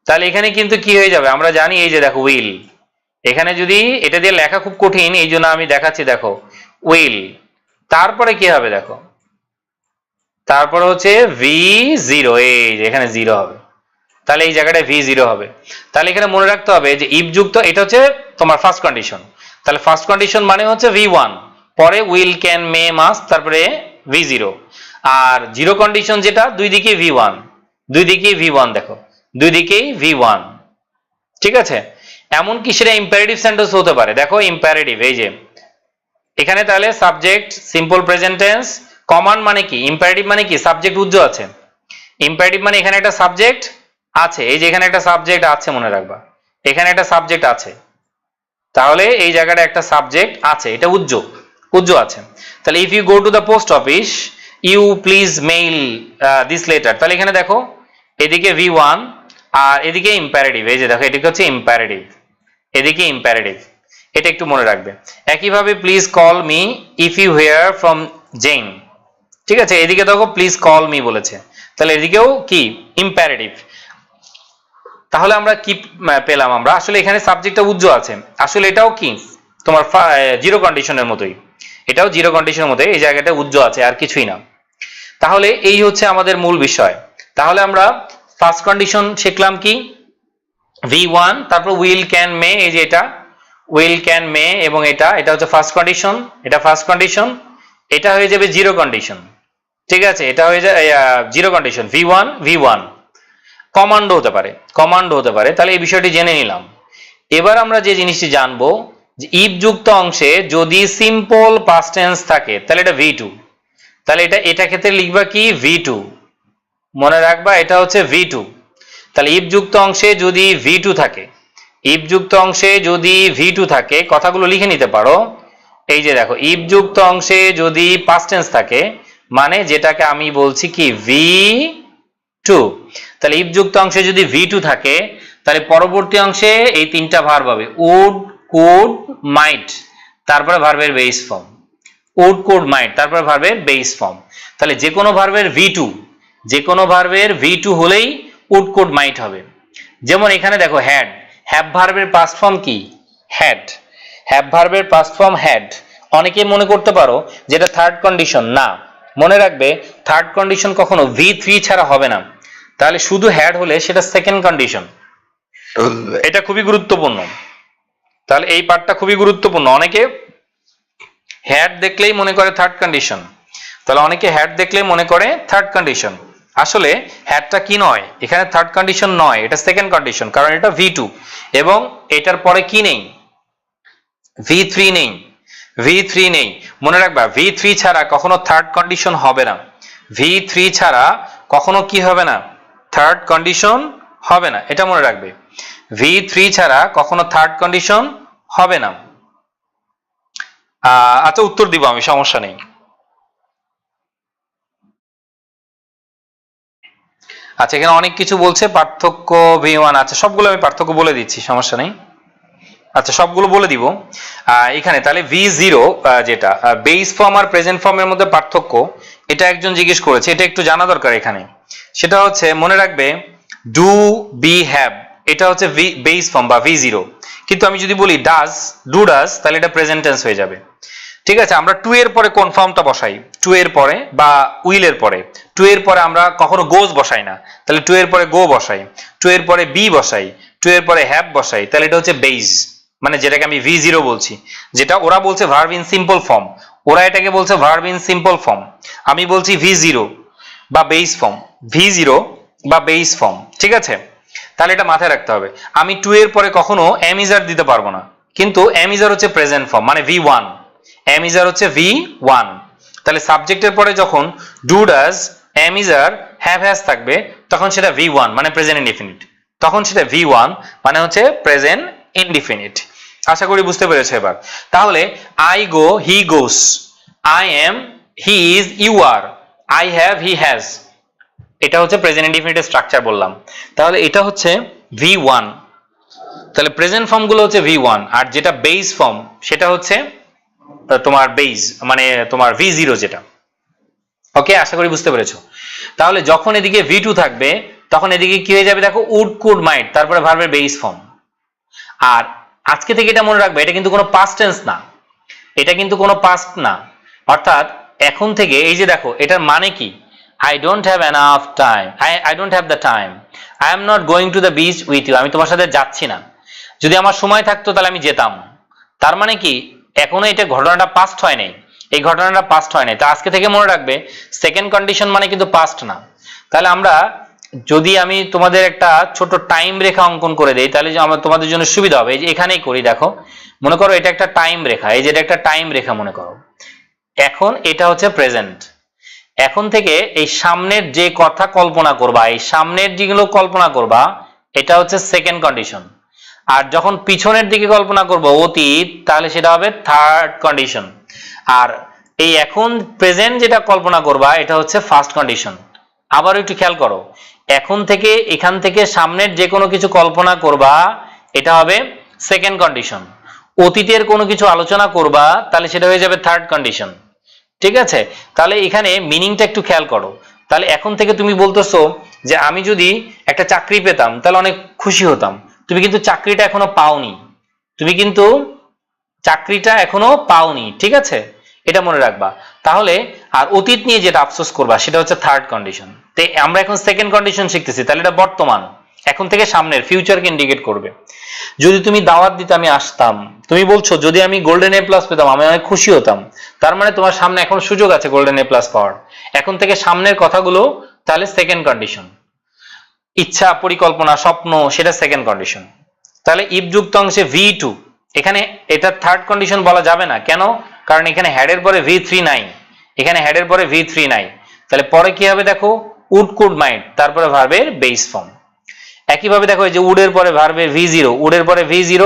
তাহলে এখানে কিন্তু কি হয়ে যাবে? আমরা জানি, এই যে দেখো উইল, এখানে যদি এটা দিয়ে লেখা খুব কঠিন, এই জন্য আমি দেখাচ্ছি, দেখো উইল, তারপরে কি হবে দেখো, তারপরে হচ্ছে V0, এই যে এখানে 0 হবে, তাহলে এই জায়গাটায় V0 হবে। তাহলে এখানে মনে রাখতে হবে যে ইফ যুক্ত, এটা হচ্ছে তোমার ফার্স্ট কন্ডিশন। তাহলে ফার্স্ট কন্ডিশন মানে হচ্ছে V1, পরে উইল, ক্যান, মে, মাস্ট, তারপরে V0। আর জিরো কন্ডিশন যেটা দুই দিকেই V1, দুই দিকেই V1, দেখো দুই দিকেই V1, ঠিক আছে? এমনকি সেটা ইম্পারেটিভ সেন্টেন্স হতে পারে। দেখো ইম্পারেটিভ, এই যে এখানে তাহলে subject, simple present tense, command মানে কি? ইম্পারেটিভ মানে কি? সাবজেক্ট উজ্জ্ব আছে। ইম্পারেটিভ মানে এখানে একটা সাবজেক্ট আছে, এই যে এখানে একটা সাবজেক্ট আছে, মনে রাখবা এখানে একটা সাবজেক্ট আছে, তাহলে এই জায়গাটা একটা সাবজেক্ট আছে, এটা উজ্জ্ব আছে। তাহলে if you go to the post office you please mail this letter, তাহলে এখানে দেখো এদিকে V1 আর এদিকে ইম্পারেটিভ, এই যে দেখো এদিকে হচ্ছে ইম্পারেটিভ, এদিকে ইম্পারেটিভ, এটা একটু মনে রাখবে। একইভাবে please call me if you hear from Jane, ঠিক আছে, এদিকে দেখো প্লিজ কল মি বলেছে, তাহলে এদিকেও কি ইম্পারেটিভ। তাহলে আমরা কি পেলাম? আমরা আসলে এখানে সাবজেক্টটা উজ্জ্ব আছে, আসলে এটাও কি তোমার জিরো কন্ডিশনের মতোই, এটাও জিরো কন্ডিশনের মতোই, এই জায়গাটা উজ্জ্ব আছে, আর কিছুই না। তাহলে এই হচ্ছে আমাদের মূল বিষয়। তাহলে আমরা ফার্স্ট কন্ডিশন শিখলাম কি? V1, তারপর উইল, ক্যান, মে, এই যে এটা উইল, ক্যান, মে, এবং এটা হচ্ছে ফার্স্ট কন্ডিশন, এটা ফার্স্ট কন্ডিশন, এটা হয়ে যাবে জিরো কন্ডিশন, ঠিক আছে? এটা হয়ে যায় জিরো কন্ডিশন, V1 কমান্ড হতে পারে, তাহলে এই বিষয়টি জেনে নিলাম। এবার আমরা যে জিনিসটি জানবো যে ইফ যুক্ত অংশে যদি সিম্পল পাস্ট টেন্স থাকে তাহলে এটা V2, তাহলে এটা ক্ষেত্রে লিখবা কি V2, মনে রাখবা এটা হচ্ছে V2। তাহলে ইফ যুক্ত অংশে যদি V2 থাকে, ইফ যুক্ত অংশে যদি V2 থাকে, কথাগুলো লিখে নিতে পারো। এই যে দেখো, ইফ যুক্ত অংশে যদি পাস্ট টেন্স থাকে মানে যেটাকে আমি বলছি কি V2, তাহলে ইফ যুক্ত অংশে যদি V2 থাকে তাহলে পরবর্তী অংশে এই তিনটা ভার্ব হবে উড, কুড, মাইট, তারপরে ভার্বের base form, would, could, might, তারপরে ভার্বের বেস ফর্ম। তাহলে যে কোনো ভার্বের V2, যে কোনো ভার্বের V2 হলেই উড, কুড, মাইট হবে। যেমন এখানে দেখো হ্যাড, হ্যাভ ভার্বের পাস্ট ফর্ম কি হ্যাড, হ্যাভ ভার্বের পাস্ট ফর্ম হ্যাড। অনেকে মনে করতে পারো যেটা থার্ড কন্ডিশন, না, মনে রাখবে থার্ড কন্ডিশন কখনো V3 ছাড়া হবে না, তাহলে শুধু হ্যাড হলে সেটা সেকেন্ড কন্ডিশন। এটা খুবই গুরুত্বপূর্ণ, তাহলে এই পার্টটা খুবই গুরুত্বপূর্ণ। অনেকে হ্যাড দেখলেই মনে করে থার্ড কন্ডিশন, তাহলে অনেকে হ্যাড দেখলেই মনে করে থার্ড কন্ডিশন। আসলে হ্যাডটা কি নয়, এখানে থার্ড কন্ডিশন নয়, এটা সেকেন্ড কন্ডিশন, কারণ এটা V2 এবং এটার পরে কি নেই, V3 নেই, V3 নেই। মনে রাখবা V3 ছাড়া কখনো থার্ড কন্ডিশন হবে না, V3 ছাড়া কখনো কি হবে না, থার্ড কন্ডিশন হবে না, এটা মনে রাখবে। V3 ছাড়া কখনো থার্ড কন্ডিশন হবে না। আচ্ছা, উত্তর দিব আমি, সমস্যা নেই। আচ্ছা, এখানে অনেক কিছু বলছে পার্থক্য V1, আচ্ছা সবগুলো আমি পার্থক্য বলে দিচ্ছি, সমস্যা নেই। আচ্ছা, সবগুলো বলে দিব এখানে। তাহলে V0 যেটা বেস ফর্ম আর প্রেজেন্ট ফর্মের মধ্যে পার্থক্য, এটা একজন জিজ্ঞেস করেছে, এটা একটু জানা দরকার এখানে। সেটা হচ্ছে মনে রাখবে ডু, বি, হ্যাভ, এটা হচ্ছে বেস ফর্ম বা V0, কিন্তু আমি যদি বলি ডাজ, ডু ডাজ, তাহলে এটা প্রেজেন্ট টেন্স হয়ে যাবে। ঠিক আছে, আমরা টু এর পরে কোন ফর্মটা বসাই, টু এর পরে বা উইল এর পরে, টু এর পরে আমরা কখনো গোজ বসাই না, তাহলে টু এর পরে গো বসাই, টু এর পরে বি বসাই, টু এর পরে হ্যাভ বসাই, তাহলে এটা হচ্ছে বেস, মানে যেটাকে আমি V0 বলছি, যেটা ওরা বলছে ভার্ব ইন সিম্পল ফর্ম, ওরা এটাকে বলছে ভার্ব ইন সিম্পল ফর্ম, আমি বলছি V0 বা বেস ফর্ম, V0 বা বেস ফর্ম। ঠিক আছে, তাহলে এটা মাথায় রাখতে হবে। আমি টু এর পরে কখনো এম ইজ আর দিতে পারবো না, কিন্তু এম ইজ আর হচ্ছে প্রেজেন্ট ফর্ম মানে V1, এম ইজ আর হচ্ছে V1। তাহলে সাবজেক্টের পরে যখন do does, am is are, have has থাকবে তখন সেটা V1 মানে প্রেজেন্ট ইনডিফিনিট, তখন সেটা V1 মানে হচ্ছে প্রেজেন্ট ইনডিফিনিট। আশা করি বুঝতে পেরেছো এবার। তাহলে I go, he goes, I am, he is, you are, I have, he has, এটা হচ্ছে প্রেজেন্ট ইনডিফিনিটের স্ট্রাকচার বললাম। তাহলে এটা হচ্ছে V1, তাহলে প্রেজেন্ট ফর্ম গুলো হচ্ছে V1, আর যেটা বেস ফর্ম সেটা হচ্ছে তোমার বেস মানে তোমার V0 যেটা। ওকে, আশা করি বুঝতে পেরেছো। তাহলে যখন এদিকে V2 থাকবে তখন এদিকে কি হয়ে যাবে দেখো, উড, কুড, মাইট, তারপরে ভার্বের বেস ফর্ম। আর আজকে থেকে এটা মনে রাখবে, এটা কিন্তু কোনো পাস্ট টেন্স না, এটা কিন্তু কোনো পাস্ট না, অর্থাৎ এখন থেকে এই যে দেখো এটার মানে কি, I don't have enough time, I don't have the time, I am not going to the beach with you, আমি তোমার সাথে যাচ্ছি না, যদি আমার সময় থাকতো তাহলে আমি যেতাম। তার মানে কি এখনো এটা ঘটনাটা পাস্ট হয় নাই, এই ঘটনাটা পাস্ট হয় নাই। তা আজকে থেকে মনে রাখবে সেকেন্ড কন্ডিশন মানে কিন্তু পাস্ট না। তাহলে আমরা যদি আমি তোমাদের একটা ছোট টাইম রেখা অঙ্কন করে দেই তাহলে আমার তোমাদের জন্য সুবিধা হবে। এই যে এখানেই করি, দেখো মনে করো এটা একটা টাইম রেখা, এই যে এটা একটা টাইম রেখা মনে করো, এখন এটা হচ্ছে প্রেজেন্ট। এখন থেকে এই সামনের যে কথা কল্পনা করবা, এই সামনের যেগুলো কল্পনা করবা এটা হচ্ছে সেকেন্ড কন্ডিশন, আর যখন পিছনের দিকে কল্পনা করবো অতীত তাহলে সেটা হবে থার্ড কন্ডিশন, আর এই এখন প্রেজেন্ট যেটা কল্পনা করবা এটা হচ্ছে ফার্স্ট কন্ডিশন। আবার একটু খেয়াল করো, এখন থেকে এখান থেকে সামনের যে কোনো কিছু কল্পনা করবা এটা হবে সেকেন্ড কন্ডিশন, অতীতের কোনো কিছু আলোচনা করবা তাহলে সেটা হয়ে যাবে থার্ড কন্ডিশন। ঠিক আছে, তাহলে এখানে মিনিংটা একটু খেয়াল করো। তাহলে এখন থেকে তুমি বলতেছো যে আমি যদি একটা চাকরি পেতাম তাহলে অনেক খুশি হতাম, তুমি কিন্তু চাকরিটা এখনো পাওনি, তুমি কিন্তু চাকরিটা এখনো পাওনি। ঠিক আছে, এটা মনে রাখবা। তাহলে আর অতীত নিয়ে যেটা আফসোস করবা সেটা হচ্ছে থার্ড কন্ডিশন। তো আমরা এখন সেকেন্ড কন্ডিশন শিখতেছি, তাহলে এটা বর্তমান, এখন থেকে সামনের ফিউচারকে ইন্ডিকেট করবে। যদি তুমি দাওয়াত দিতে আমি আসতাম, তুমি বলছো যদি আমি গোল্ডেন এ প্লাস পেতাম আমি অনেক খুশি হতাম, তার মানে তোমার সামনে এখন সুযোগ আছে গোল্ডেন এ প্লাস পাওয়ার। এখন থেকে সামনের কথাগুলো তাহলে সেকেন্ড কন্ডিশন। ইচ্ছা, পরিকল্পনা, স্বপ্ন সেটা সেকেন্ড কন্ডিশন। তাহলে ইফ যুক্ত অংশে V2, এখানে এটা থার্ড কন্ডিশন বলা যাবে না, কেন? কারণ এখানে হ্যাড এর পরে V3 নাই, এখানে হ্যাড এর পরে V3 নাই, তাহলে পরে কি হবে দেখো, উড কুড মাইট, তারপরে ভার্বের বেস ফর্ম। একইভাবে দেখো এই যে উড এর পরে ভার্বের V0, উড এর পরে V0,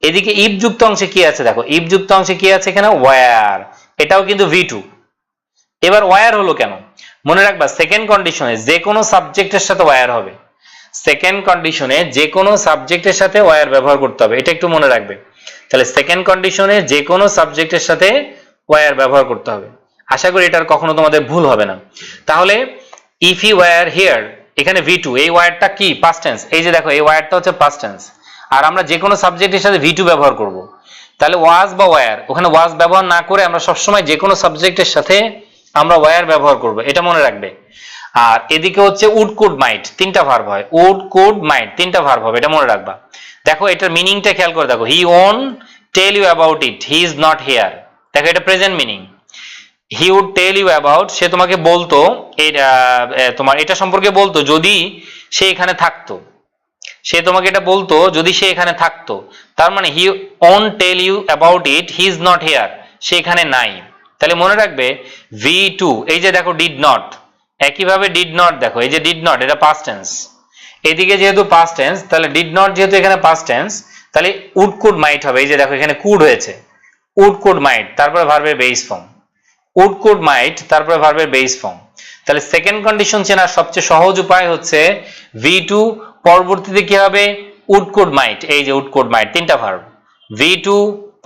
এদিকে ইফ যুক্ত অংশে কি আছে দেখো, ইফ যুক্ত অংশে কি আছে এখানে ওয়্যার, এটাও কিন্তু V2। এবার ওয়্যার হলো কেন? মনে রাখবা সেকেন্ড কন্ডিশনে যে কোনো সাবজেক্টের সাথে ওয়্যার হবে, সেকেন্ড কন্ডিশনে যে কোনো সাবজেক্টের সাথে ওয়্যার ব্যবহার করতে হবে, এটা একটু মনে রাখবে। তাহলে সেকেন্ড কন্ডিশনে যে কোনো সাবজেক্টের সাথে ওয়্যার ব্যবহার করতে হবে, আশা করি এটার কখনো তোমাদের ভুল হবে না। তাহলে ইফ ইউ ওয়্যার হিয়ার, এখানে V2, এই ওয়্যারটা কি পাস্ট টেন্স, এই যে দেখো এই ওয়্যারটা হচ্ছে পাস্ট টেন্স, আর আমরা যে কোনো সাবজেক্টের সাথে V2 ব্যবহার করব। তাহলে ওয়াজ বা ওয়্যার, ওখানে ওয়াজ ব্যবহার না করে আমরা সবসময় যে কোনো সাবজেক্টের সাথে আমরা ওয়্যার ব্যবহার করব, এটা মনে রাখবে। আর এদিকে হচ্ছে উড কুড মাইট, তিনটা ভার্ব হয়, উড কুড মাইট তিনটা ভার্ব হবে, এটা মনে রাখবা। দেখো এটার মিনিংটা খেয়াল করে দেখো, he won't tell you about it, he is not here, দেখো এটা present meaning. He would tell you about, সে তোমাকে বলতো, তোমার এটা সম্পর্কে বলতো যদি সে এখানে থাকতো, সে তোমাকে এটা বলতো যদি সে এখানে থাকতো, তার মানে he won't tell you about it, he is not here, সে এখানে নাই। তাহলে মনে রাখবে V2, এই যে দেখো ডিড নট, একইভাবে ডিড নট, দেখো এই যে ডিড নট, এটা পাস্ট টেন্স, এদিকে যেহেতু পাস্ট টেন্স, তাহলে ডিড নট যেহেতু এখানে পাস্ট টেন্স, তাহলে উড কুড মাইট হবে, এই যে দেখো এখানে কুড হয়েছে, উড কুড মাইট, তারপরে ভার্বের base form, would could might, তারপরে ভার্বের বেস ফর্ম। তাহলে সেকেন্ড কন্ডিশন চেনার সবচেয়ে সহজ উপায় হচ্ছে V2, পরবর্তীতে কি হবে উড কুড মাইট, এই যে উড কুড মাইট তিনটা ভার্ব, V2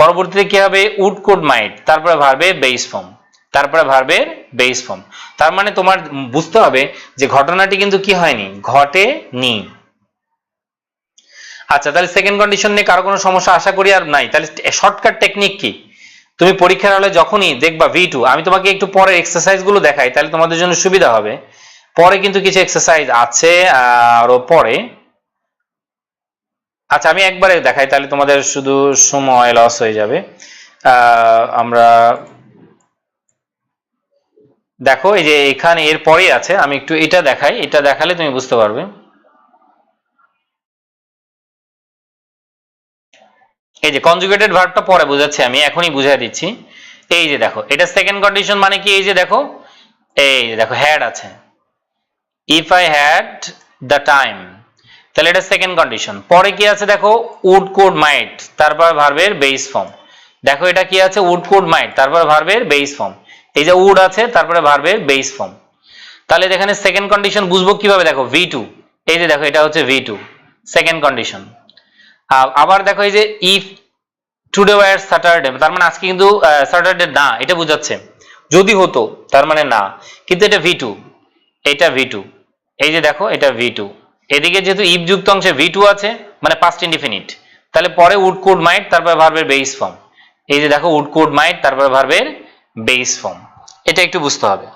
পরবর্তীতে কি হবে উড কুড মাইট, তারপরে ভার্বের বেস ফর্ম, তারপরে ভার্বের বেস ফর্ম। তার মানে তোমার বুঝতে হবে যে ঘটনাটি কিন্তু কি হয়নি, ঘটেনি। আচ্ছা, তাহলে সেকেন্ড কন্ডিশন নিয়ে কারো কোনো সমস্যা আশা করি আর নাই। তাহলে শর্টকাট টেকনিক কি, তুমি পরীক্ষার হলে যখনই দেখবা V2, আমি তোমাকে একটু পরে এক্সারসাইজ গুলো দেখাই, তাহলে তোমাদের জন্য সুবিধা হবে। পরে কিন্তু কিছু এক্সারসাইজ আছে আরো পরে, আচ্ছা আমি একবারে দেখাই, তাহলে তোমাদের শুধু সময় লস হয়ে যাবে। আমরা দেখো এই যে এখানে এর পরেই আছে, আমি একটু এটা দেখাই, এটা দেখালে তুমি বুঝতে পারবে। এই যে কনজুগেটেড ভার্বটা পরে বুঝাচ্ছি, আমি এখনই বুঝাই দিচ্ছি। এই যে দেখো এটা সেকেন্ড কন্ডিশন, মানে কি, এই যে দেখো, এই যে দেখো হ্যাড আছে, if I had the time, তাহলে এটা সেকেন্ড কন্ডিশন। পরে কি আছে দেখো উড কুড মাইট, তারপর ভার্বের বেস ফর্ম, দেখো এটা কি আছে উড কুড মাইট, তারপর ভার্বের বেস ফর্ম, এই যে উড আছে তারপরে ভার্বের বেস ফর্ম। তাহলে এখানে সেকেন্ড কন্ডিশন বুঝবো কিভাবে, দেখো V2, এই যে দেখো এটা হচ্ছে V2 সেকেন্ড কন্ডিশন। আবার দেখো এই যে ইফ টুডে ওয়ার স্যাটারডে, তার মানে আজকে কিন্তু স্যাটারডে না, এটা বোঝাচ্ছে, যদি হতো তার মানে না, কিন্তু এটা V2, এটা V2, এই যে দেখো এটা V2, এদিকে যেহেতু ইফ যুক্ত অংশে V2 আছে মানে পাস্ট ইনডিফিনিট, তাহলে পরে উড কুড মাইট, তারপর ভার্বের বেস ফর্ম, এই যে দেখো উড কুড মাইট, তারপর ভার্বের বেস ফর্ম, এটা একটু বুঝতে হবে।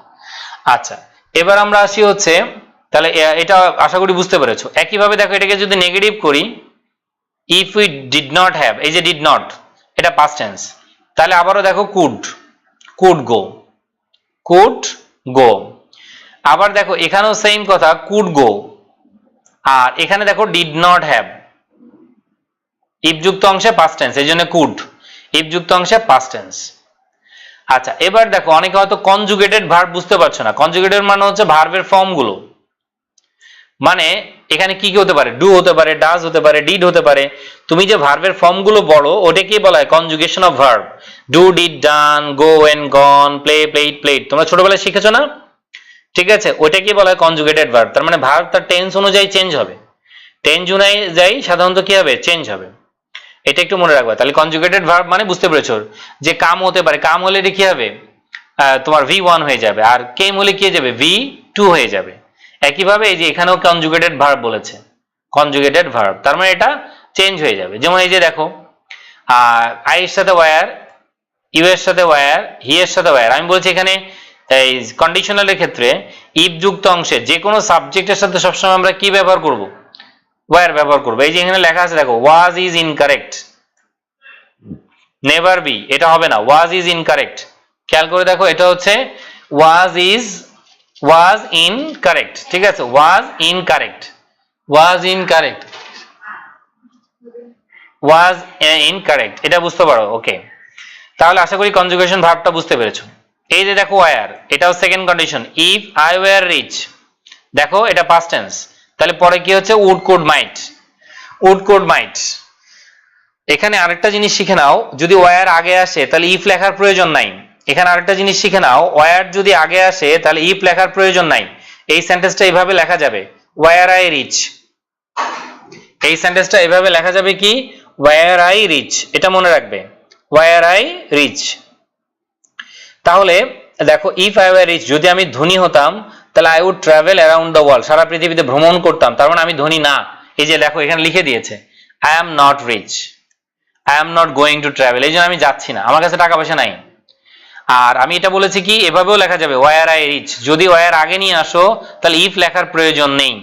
আচ্ছা, এবার আমরা আসি হচ্ছে, তাহলে এটা আশা করি বুঝতে পেরেছো। একইভাবে দেখো এটাকে যদি নেগেটিভ করি, if we did not have, এই যে ডিড নট, এটা পাস্ট টেন্স, তাহলে আবারও দেখো could, could go, could go. আবার দেখো এখানেও সেম কথা, কুড গো, আর এখানে দেখো ডিড নট হ্যাভ, ইফ যুক্ত অংশে পাস্ট টেন্স, এই জন্য কুড, ইফ যুক্ত অংশে পাস্ট টেন্স। আচ্ছা, এবার দেখো অনেকে হয়তো কনজুগেটেড ভার্ব বুঝতে পারছো না। কনজুগেটেড মানে হচ্ছে ভার্বের ফর্ম গুলো, মানে এখানে কি কি হতে পারে, ডু হতে পারে, ডাজ হতে পারে, ডিড হতে পারে। তুমি যে ভার্বের ফর্ম গুলো বলো ওটাকে বলা হয় conjugation of verb. Do, did, done, go and gone, play, played, played, তোমরা ছোটবেলায় শিখেছো না? ঠিক আছে, ওইটাকে বলা হয় কনজুগেটেড ভার্ব। তার মানে ভার্ব তার টেন্স অনুযায়ী চেঞ্জ হবে, টেন্স অনুযায়ী সাধারণত কি হবে, চেঞ্জ হবে, এটা একটু মনে রাখবা। তাহলে কনজুগেটেড ভার্ব মানে বুঝতে পেরেছো যে কাম হতে পারে, কাম হলে এটা কি হবে, তোমার V1 হয়ে যাবে, আর কেম হলে কি হয়ে যাবে, V2 হয়ে যাবে। একইভাবে এই যে এখানেও কনজুগেটেড ভার্ব বলেছে, কনজুগেটেড ভার্ব, তার মানে এটা চেঞ্জ হয়ে যাবে। যেমন এই যে দেখো আই এর সাথে ওয়্যার, ইউ এর সাথে ওয়্যার, হি এর সাথে ওয়্যার। আমি বলছি এখানে এই কন্ডিশনালের ক্ষেত্রে ইফ যুক্ত অংশে যে কোনো সাবজেক্টের সাথে সবসময় আমরা কি ব্যবহার করব, ওয়্যার ব্যবহার করব। এই যে এখানে লেখা আছে দেখো ওয়াজ ইজ ইনকারেক্ট, নেভার বি, এটা হবে না, ওয়াজ ইজ ইনকারেক্ট। খেয়াল করে দেখো এটা হচ্ছে ওয়াজ ইনকারেক্ট, ঠিক আছে, ওয়াজ ইনকারেক্ট, ওয়াজ ইনকারেক্ট। ওয়াজ ইনকারেক্ট, এটা বুঝতে পারো। ওকে, তাহলে আশা করি কনজুগেশন ভার্বটা বুঝতে পেরেছো। এই যে দেখো ওয়্যার, এটাও second condition. If I were rich, দেখো এটা পাস্ট টেন্স, তাহলে পরে কি হচ্ছে would could might, would could might. এখানে আরেকটা জিনিস শিখে নাও, যদি ওয়্যার আগে আসে তাহলে ইফ লেখার প্রয়োজন নাই। এখানে আরেকটা জিনিস শিখে নাও, ওয়্যার যদি আগে আসে তাহলে ইফ লেখার প্রয়োজন নাই। এই সেন্টেন্সটা এইভাবে লেখা যাবে, ওয়্যার আই রিচ। এই সেন্টেন্সটা এইভাবে লেখা যাবে কি, ওয়্যার আই রিচ, এটা মনে রাখবে, ওয়্যার আই রিচ। তাহলে দেখো ইফ আই ওয়্যার রিচ, যদি আমি ধনী হতাম তাহলে I would travel around the world, সারা পৃথিবীতে ভ্রমণ করতাম, তার মানে আমি ধনী না। এই যে দেখো এখানে লিখে দিয়েছে I am not rich, I am not going to travel, এই জন্য আমি যাচ্ছি না, আমার কাছে টাকা পয়সা নাই। আর আমি এটা বলেছি কি, এভাবেও লেখা যাবে ওয়্যার আই রিচ, যদি ওয়্যার আগে নিয়ে আসো তাহলে ইফ লেখার প্রয়োজন নেই।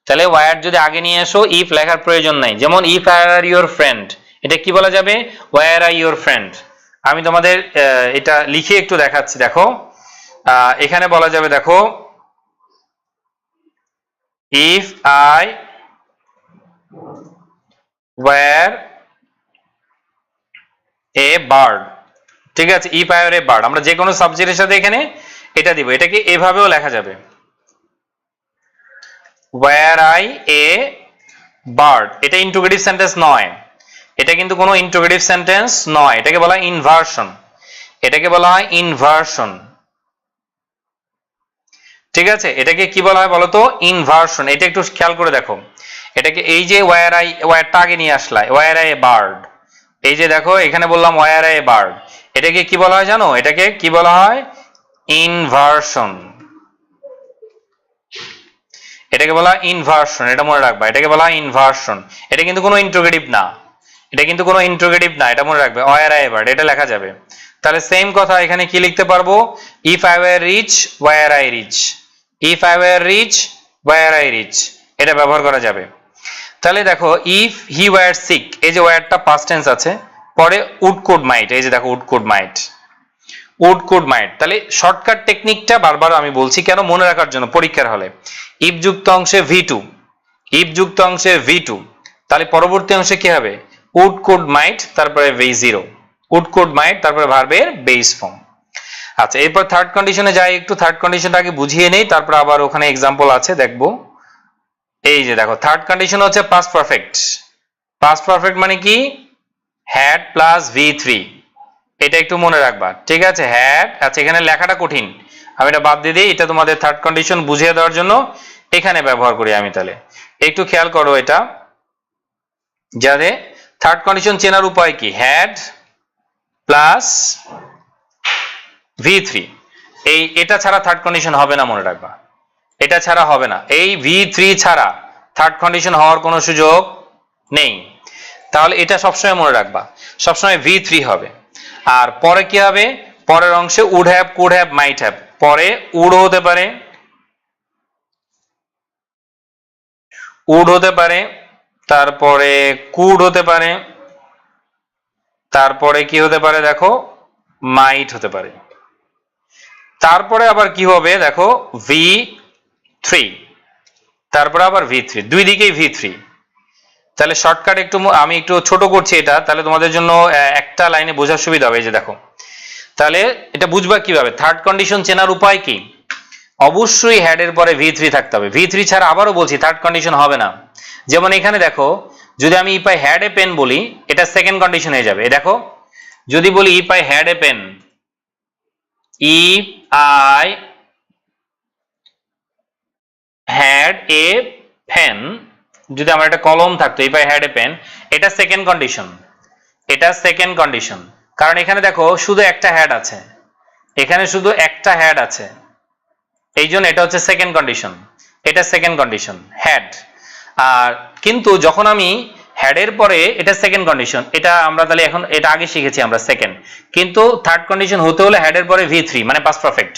তাহলে ওয়্যার যদি আগে নিয়ে আসো ইফ লেখার প্রয়োজন নাই। যেমন if I are your friend, এটা কি বলা যাবে, ওয়্যার আই ইউর ফ্রেন্ড। আমি তোমাদের এটা লিখে একটু দেখাচ্ছি, দেখো এখানে বলা যাবে, দেখো if I were a bird, ঠিক আছে, if I were a bird, আমরা যে কোনো সাবজেক্টের সাথে এখানে এটা দিব। এটাকে এভাবেও লেখা যাবে, ওয়্যার আই এ বার্ড। এটা ইন্টিগ্রেটিভ সেন্টেন্স নয়, এটা কিন্তু কোনো ইন্টিগ্রেটিভ সেন্টেন্স নয়, এটাকে বলা হয় ইনভার্সন, এটাকে বলা হয় ইনভার্সন, ঠিক আছে। এটাকে কি বলা হয় বলতো, ইনভার্সন। এটা একটু খেয়াল করে দেখো, এটাকে এই যে ওয়্যার আই, ওয়্যারটা আগে নিয়ে আসলা, ওয়্যার আই এ বার্ড, এই যে দেখো এখানে বললাম ওয়্যার আই এ বার্ড, এটাকে কি বলা হয় জানো, এটাকে কি বলা হয়, ইনভার্সন, এটাকে বলা হয় ইনভার্সন, এটা মনে রাখবা, এটাকে বলা হয় ইনভার্সন। এটা কিন্তু কোনো ইন্টিগ্রেটিভ না, এটা কিন্তু কোনো ইন্টিগ্রেটিভ না, এটা মনে রাখবে, ওয়্যার আই এ বার্ড, এটা লেখা যাবে। তাহলে সেম কথা এখানে কি লিখতে পারবো, if I were rich were I rich, if I were rich were I rich, এটা ব্যবহার করা যাবে। তাহলে দেখো ইফ হি ওয়্যার সিক, এই যে ওয়্যারটা পাস্ট টেন্স আছে, পরে উড কুড মাইট, এই যে দেখো would could might, would could might. তাহলে শর্টকাট টেকনিকটা বারবার আমি বলছি কেন, মনে রাখার জন্য পরীক্ষার হলে। ইফ যুক্ত অংশে V2, ইফ যুক্ত অংশে V2, তাহলে পরবর্তী অংশে কি হবে, উড কুড মাইট, তারপরে V0, উড কুড মাইট, তারপরে ভার্বের বেস ফর্ম। আচ্ছা, এরপর থার্ড কন্ডিশনে যাই, একটু থার্ড কন্ডিশনটা আগে বুঝিয়ে নেই, তারপর আবার ওখানে এক্সাম্পল আছে দেখবো। এই যে দেখো থার্ড কন্ডিশন হচ্ছে পাস্ট পারফেক্ট। পাস্ট পারফেক্ট মানে কি, হ্যাড প্লাস V3, এটা একটু মনে রাখবা, ঠিক আছে, হ্যাড। আচ্ছা, এখানে লেখাটা কঠিন, আমি এটা বাদ দিয়ে দিই, এটা তোমাদের থার্ড কন্ডিশন বুঝিয়ে দেওয়ার জন্য এখানে ব্যবহার করি আমি। তাহলে একটু খেয়াল করো, এটা যাতে থার্ড কন্ডিশন চেনার উপায় কি, হ্যাড প্লাস V3, এটা ছাড়া থার্ড কন্ডিশন হবে না, মনে রাখবা, এটা ছাড়া হবে না, এই V3 ছাড়া থার্ড কন্ডিশন হওয়ার কোনো সুযোগ নেই। তাহলে এটা সবসময় মনে রাখবা, সবসময় V3 হবে। আর পরে কি হবে, পরের অংশে would have, could have, might have, পরে উড হতে পারে, উড হতে পারে, তারপরে কুড হতে পারে, তারপরে কি হতে পারে দেখো, মাইট হতে পারে, তারপরে আবার কি হবে দেখো V3, তারপরে আবার V3, দুই দিকেই V3। তাহলে শর্টকাট একটু আমি একটু ছোট করছি এটা, তাহলে তোমাদের জন্য একটা লাইনে বোঝার সুবিধা হবে। এই যে দেখো, তাহলে এটা বুঝবা কিভাবে, থার্ড কন্ডিশন চেনার উপায় কি, অবশ্যই হ্যাড এর পরে V3 থাকতে হবে, V3 ছাড়া আবারও বলছি থার্ড কন্ডিশন হবে না। যেমন এখানে দেখো, যদি আমি if I had a pen বলি, এটা সেকেন্ড কন্ডিশন হয়ে যাবে। দেখো যদি বলি if I had a pen, if I had a pen, যদি আমার একটা কলম থাকতো, if I had a pen, এটা সেকেন্ড কন্ডিশন, এটা সেকেন্ড কন্ডিশন, কারণ এখানে দেখো শুধু একটা হ্যাড আছে, এখানে শুধু একটা হ্যাড আছে, এই জন্য এটা হচ্ছে সেকেন্ড কন্ডিশন, এটা সেকেন্ড কন্ডিশন হ্যাড। আর কিন্তু যখন আমি হ্যাডের পরে, এটা সেকেন্ড কন্ডিশন, এটা আমরা তাহলে এখন এটা আগে শিখেছি আমরা সেকেন্ড, কিন্তু থার্ড কন্ডিশন হতে হলে হ্যাডের পরে V3 মানে পাস্ট পারফেক্ট,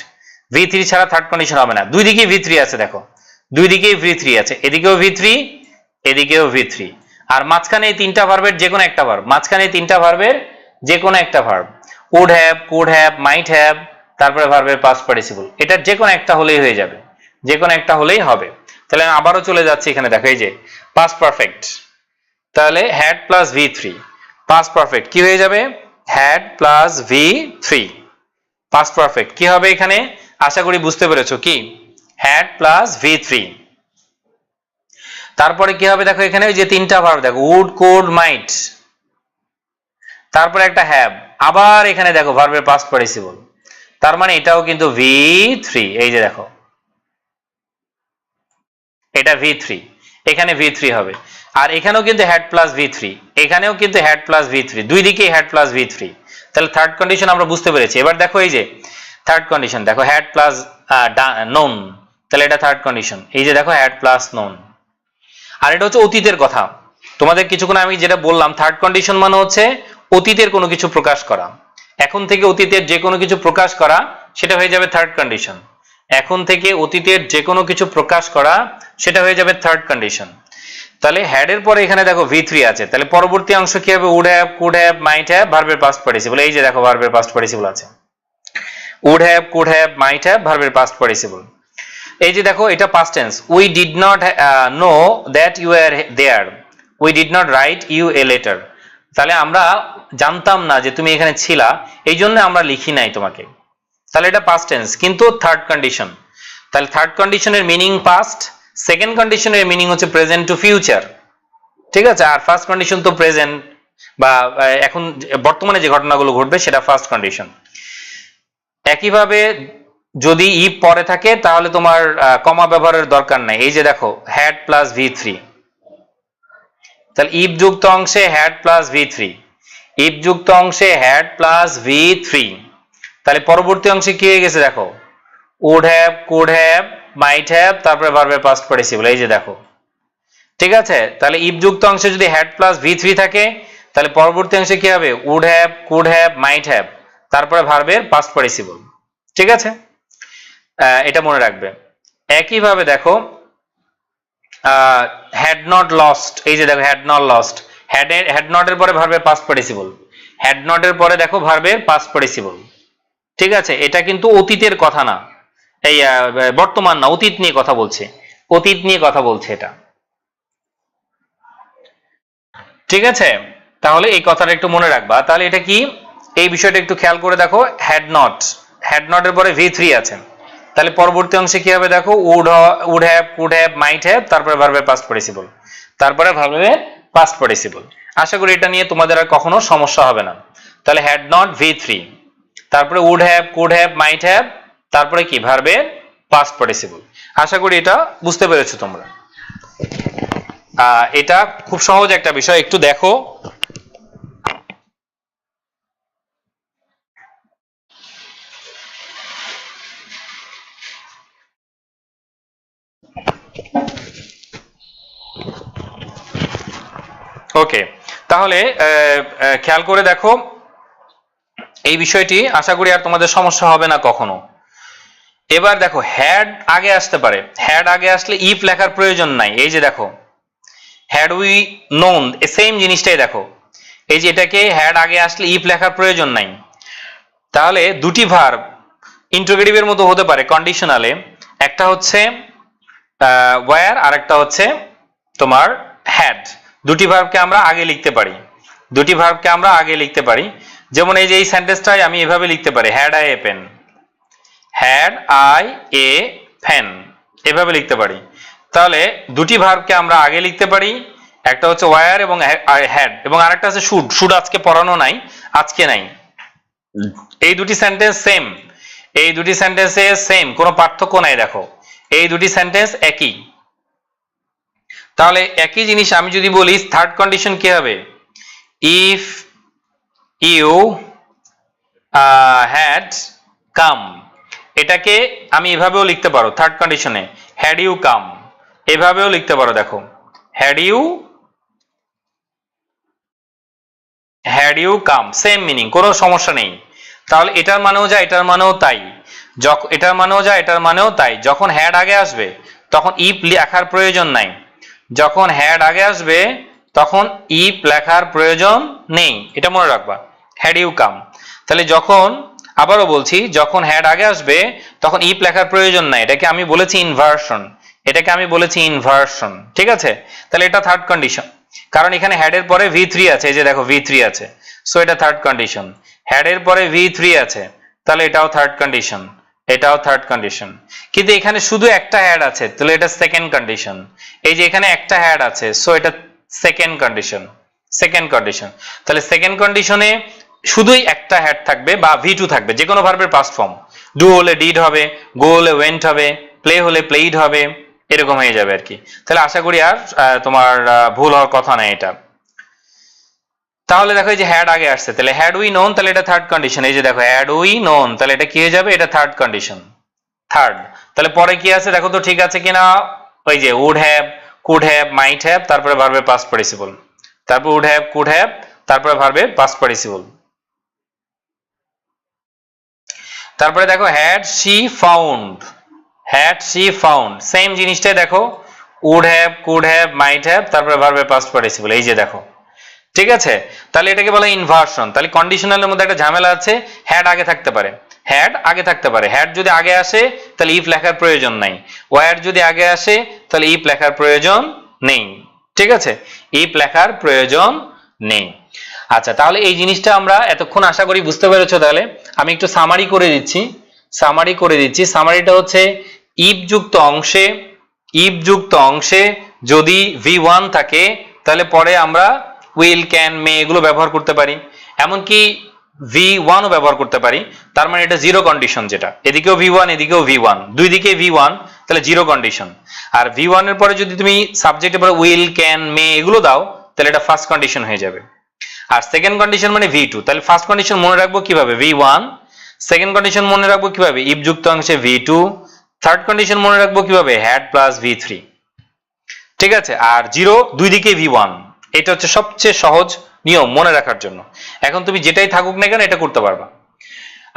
V3 ছাড়া থার্ড কন্ডিশন হবে না। দুই দিকেই V3 আছে, দেখো দুই দিকেই V3 আছে, এদিকেও V3, এদিকেও V3, আর মাঝখানে এই তিনটা ভার্বের যে কোনো একটা ভার্ব, মাঝখানে এই তিনটা ভার্বের যে কোনো একটা verb, would have, could have, might have, তারপরে ভার্বের পাস্ট পার্টিসিপল, এটা যে কোনো একটা হলেই হয়ে যাবে, যে কোনো একটা হলেই হবে। তাহলে আমি আবারও চলে যাচ্ছি এখানে, দেখো এই যে পাস্ট পারফেক্ট, তাহলে had plus V3 past perfect কি হয়ে যাবে had plus V3 past perfect কি হবে এখানে আশা করি বুঝতে পেরেছো কি হ্যাড প্লাস V3 তারপরে কি হবে দেখো এখানে ওই যে তিনটা ভার্ব দেখো উড কুড মাইট তারপরে একটা হ্যাভ আবার এখানে দেখো ভার্বের পাস্ট পার্টিসিপল তার মানে এটাও কিন্তু V3 এই যে দেখো এটা V3 এখানে V3 হবে আর এখানেও কিন্তু হ্যাড প্লাস V3 এখানেও কিন্তু হ্যাড প্লাস V3 দুই দিকেই হ্যাড প্লাস V3 তাহলে থার্ড কন্ডিশন আমরা বুঝতে পেরেছি এবার দেখো এই যে থার্ড কন্ডিশন দেখো হ্যাড প্লাস নোন তাহলে এটা থার্ড কন্ডিশন এই যে দেখো হ্যাড প্লাস নোন আর এটা হচ্ছে অতীতের কথা তোমাদের কিছুক্ষণ আমি যেটা বললাম থার্ড কন্ডিশন মানে হচ্ছে অতীতের কোনো কিছু প্রকাশ করা এখন থেকে অতীতের যে কোনো কিছু প্রকাশ করা সেটা হয়ে যাবে থার্ড কন্ডিশন এখন থেকে অতীতের যে কোনো কিছু প্রকাশ করা সেটা হয়ে যাবে থার্ড কন্ডিশন তাহলে হ্যাড এর পরে এখানে দেখো V3 আছে তাহলে পরবর্তী অংশ কি হবে would have could have might have ভার্বের পাস্ট পার্টিসিপল এই যে দেখো ভার্বের পাস্ট পার্টিসিপল আছে would have could have might have ভার্বের পাস্ট পার্টিসিপল এই যে দেখো এটা past tense we did not know that you are there we did not write you a letter তাহলে আমরা জানতাম না যে তুমি এখানে ছিলা এই জন্য আমরা লিখি নাই তোমাকে তাহলে এটা পাস্ট টেন্স কিন্তু থার্ড কন্ডিশন তাহলে থার্ড কন্ডিশনের মিনিং পাস্ট সেকেন্ড কন্ডিশনের মিনিং হচ্ছে প্রেজেন্ট টু ফিউচার ঠিক আছে আর ফার্স্ট কন্ডিশন তো প্রেজেন্ট বা এখন বর্তমানে যে ঘটনাগুলো ঘটবে সেটা ফার্স্ট কন্ডিশন একইভাবে যদি ইফ পরে থাকে তাহলে তোমার কমা ব্যবহারের দরকার নাই এই যে দেখো হ্যাড প্লাস V3 তাহলে ইফ যুক্ত অংশে হ্যাড প্লাস V3 ইফ যুক্ত অংশে হ্যাড প্লাস V3 তাহলে পরবর্তী অংশে কি হয়ে গেছে দেখো would have could have might have তারপরে ভার্বের পাস্ট পার্টিসিপল এই যে দেখো ঠিক আছে তাহলে ইফ যুক্ত অংশে যদি হ্যাড প্লাস V3 থাকে তাহলে পরবর্তী অংশে কি হবে would have could have might have তারপরে ভার্বের পাস্ট পার্টিসিপল ঠিক আছে এটা মনে রাখবে একইভাবে দেখো হ্যাড নট লস্ট এই যে দেখো had not lost had not এর পরে ভার্বের পাস্ট পার্টিসিপল হ্যাড নট এর পরে দেখো ভার্বের পাস্ট পার্টিসিপল ঠিক আছে এটা কিন্তু অতীতের কথা না এই বর্তমান না অতীত নিয়ে কথা বলছে অতীত নিয়ে কথা বলছে এটা ঠিক আছে তাহলে এই কথাটা একটু মনে রাখবা তাহলে এটা কি এই বিষয়টা একটু খেয়াল করে দেখো হ্যাড নট এর পরে V3 আছে তাহলে পরবর্তী অংশে কি হবে দেখো would have could have might have তারপরে ভার্বের পাস্ট পার্টিসিপল তারপরে ভার্বের পাস্ট পার্টিসিপল আশা করি এটা নিয়ে তোমাদের আর কখনো সমস্যা হবে না তাহলে হ্যাড নট V3 তারপরে would have could have might have তারপরে কি ভার্বের পাস্ট পার্টিসিপল আশা করি এটা বুঝতে পেরেছো তোমরা এটা খুব সহজ একটা বিষয় একটু দেখো ওকে তাহলে খেয়াল করে দেখো এই বিষয়টি আশা করি আর তোমাদের সমস্যা হবে না কখনো এবার দেখো হ্যাড আগে আসতে পারে হ্যাড আগে আসলে ইফ লেখার প্রয়োজন নাই এই যে দেখো হ্যাড উই নোন সেম জিনিসটাই দেখো এই যে এটাকে হ্যাড আগে আসলে ইফ লেখার প্রয়োজন নাই তাহলে দুটি ভার্ব ইন্টারোগেটিভের মতো হতে পারে কন্ডিশনালে একটা হচ্ছে ওয়্যার আর একটা হচ্ছে তোমার হ্যাড দুটি ভার্বকে আমরা আগে লিখতে পারি যেমন এই যে এই সেন্টেন্সটাই আমি এভাবে লিখতে পারি হ্যাড আই এ পেন এভাবে লিখতে পারি তাহলে দুটি ভার্বকে আমরা আগে লিখতে পারি একটা হচ্ছে ওয়্যার এবং হ্যাড এবং আরেকটা হচ্ছে শুড আজকে পড়ানো নাই আজকে নাই এই দুটি সেন্টেন্সে সেম কোনো পার্থক্য নাই দেখো এই দুটি সেন্টেন্স একই তাহলে একই জিনিস আমি যদি বলি থার্ড কন্ডিশন কি হবে ইফ ইউ হ্যাড কাম এটাকে আমি এভাবেও লিখতে পারো থার্ড কন্ডিশনে হ্যাড ইউ কাম এভাবেও লিখতে পারো দেখো had you come same meaning কোনো সমস্যা নেই তাহলে এটার মানেও যা এটার মানেও তাই এটার মানেও যা এটার মানেও তাই যখন হ্যাড আগে আসবে তখন ইফ লেখার প্রয়োজন নাই যখন হ্যাড আগে আসবে তখন ইফ লেখার প্রয়োজন নেই এটা মনে রাখবা হ্যাড ইউ কাম তাহলে যখন আবারও বলছি যখন হ্যাড আগে আসবে তখন ইফ লেখার প্রয়োজন নাই এটাকে আমি বলেছি ইনভার্সন ঠিক আছে তাহলে এটা থার্ড কন্ডিশন কারণ এখানে হ্যাড এর পরে V3 আছে, এই যে দেখো V3 আছে, সো এটা থার্ড কন্ডিশন। হ্যাড এর পরে V3 আছে, তাহলে এটাও থার্ড কন্ডিশন, এটাও থার্ড কন্ডিশন। কিন্তু এখানে শুধু একটা হ্যাড আছে, তাহলে এটা সেকেন্ড কন্ডিশন। এই যে এখানে একটা হ্যাড আছে, সো এটা সেকেন্ড কন্ডিশন, সেকেন্ড কন্ডিশন। তাহলে সেকেন্ড কন্ডিশনে শুধুই একটা হ্যাড থাকবে বা V2 থাকবে, যে কোনো ভার্বের পাস্ট ফর্ম। ডু হলে ডিড হবে, গো হলে ওয়েন্ট হবে, প্লে হলে প্লেইড হবে, এরকম হয়ে যাবে আর কি। তাহলে আশা করি আর তোমার ভুল হওয়ার কথা নেই এটা। তাহলে দেখো এই যে হ্যাড আগে আসছে, তাহলে হ্যাড উই নোন, তাহলে এটা থার্ড কন্ডিশন। এই যে দেখো হ্যাড উই নোন, তাহলে এটা কি হয়ে যাবে, এটা থার্ড কন্ডিশন, থার্ড। তাহলে পরে কি আছে দেখো তো ঠিক আছে কিনা, ওই যে would have, could have, might have, তারপরে ভার্বের পাস্ট পার্টিসিপল, তারপর উড হ্যাভ, কুড হ্যাভ, তারপরে ভার্বের পাস্ট পার্টিসিপল। তারপরে দেখো had she found, had she found, same জিনিসটাই দেখো, would have, could have, might have, তারপরে ভার্বের পাস্ট পার্টিসিপল, এই যে দেখো। ঠিক আছে, তাহলে এটাকে বলা ইনভার্সন। তাহলে কন্ডিশনালের মধ্যে একটা ঝামেলা আছে, হ্যাড আগে থাকতে পারে, হ্যাড আগে থাকতে পারে। হ্যাড যদি আগে আসে তাহলে ইফ লেখার প্রয়োজন নাই, ওয়ার যদি আগে আসে তাহলে ইফ লেখার প্রয়োজন নেই। ঠিক আছে, ইফ লেখার প্রয়োজন নেই। আচ্ছা, তাহলে এই জিনিসটা আমরা এতক্ষণ আশা করি বুঝতে পেরেছো। তাহলে আমি একটু সামারি করে দিচ্ছি, সামারি করে দিচ্ছি। সামারিটা হচ্ছে ইফ যুক্ত অংশে, ইফ যুক্ত অংশে যদি V1 থাকে তাহলে পরে আমরা উইল, ক্যান, মে এগুলো ব্যবহার করতে পারি, এমনকি V1 ও ব্যবহার করতে পারি। তার মানে এটা জিরো কন্ডিশন, যেটা এদিকেও V1 এদিকেও V1, দুই দিকে V1, তাহলে জিরো কন্ডিশন। আর V1 এর পরে যদি তুমি সাবজেক্টের পরে উইল, ক্যান, মে এগুলো দাও তাহলে এটা ফার্স্ট কন্ডিশন হয়ে যাবে। আর সেকেন্ড কন্ডিশন মানে V2। তাহলে ফার্স্ট কন্ডিশন মনে রাখবো কিভাবে, V1। সেকেন্ড কন্ডিশন মনে রাখবো কিভাবে, ইফ যুক্ত অংশে V2। থার্ড কন্ডিশন মনে রাখবো কিভাবে, হ্যাড প্লাস V3। ঠিক আছে, আর জিরো দুই দিকে V1, এটা হচ্ছে সবচেয়ে সহজ নিয়ম মনে রাখার জন্য। এখন তুমি যেটাই থাকুক না কেন এটা করতে পারবা।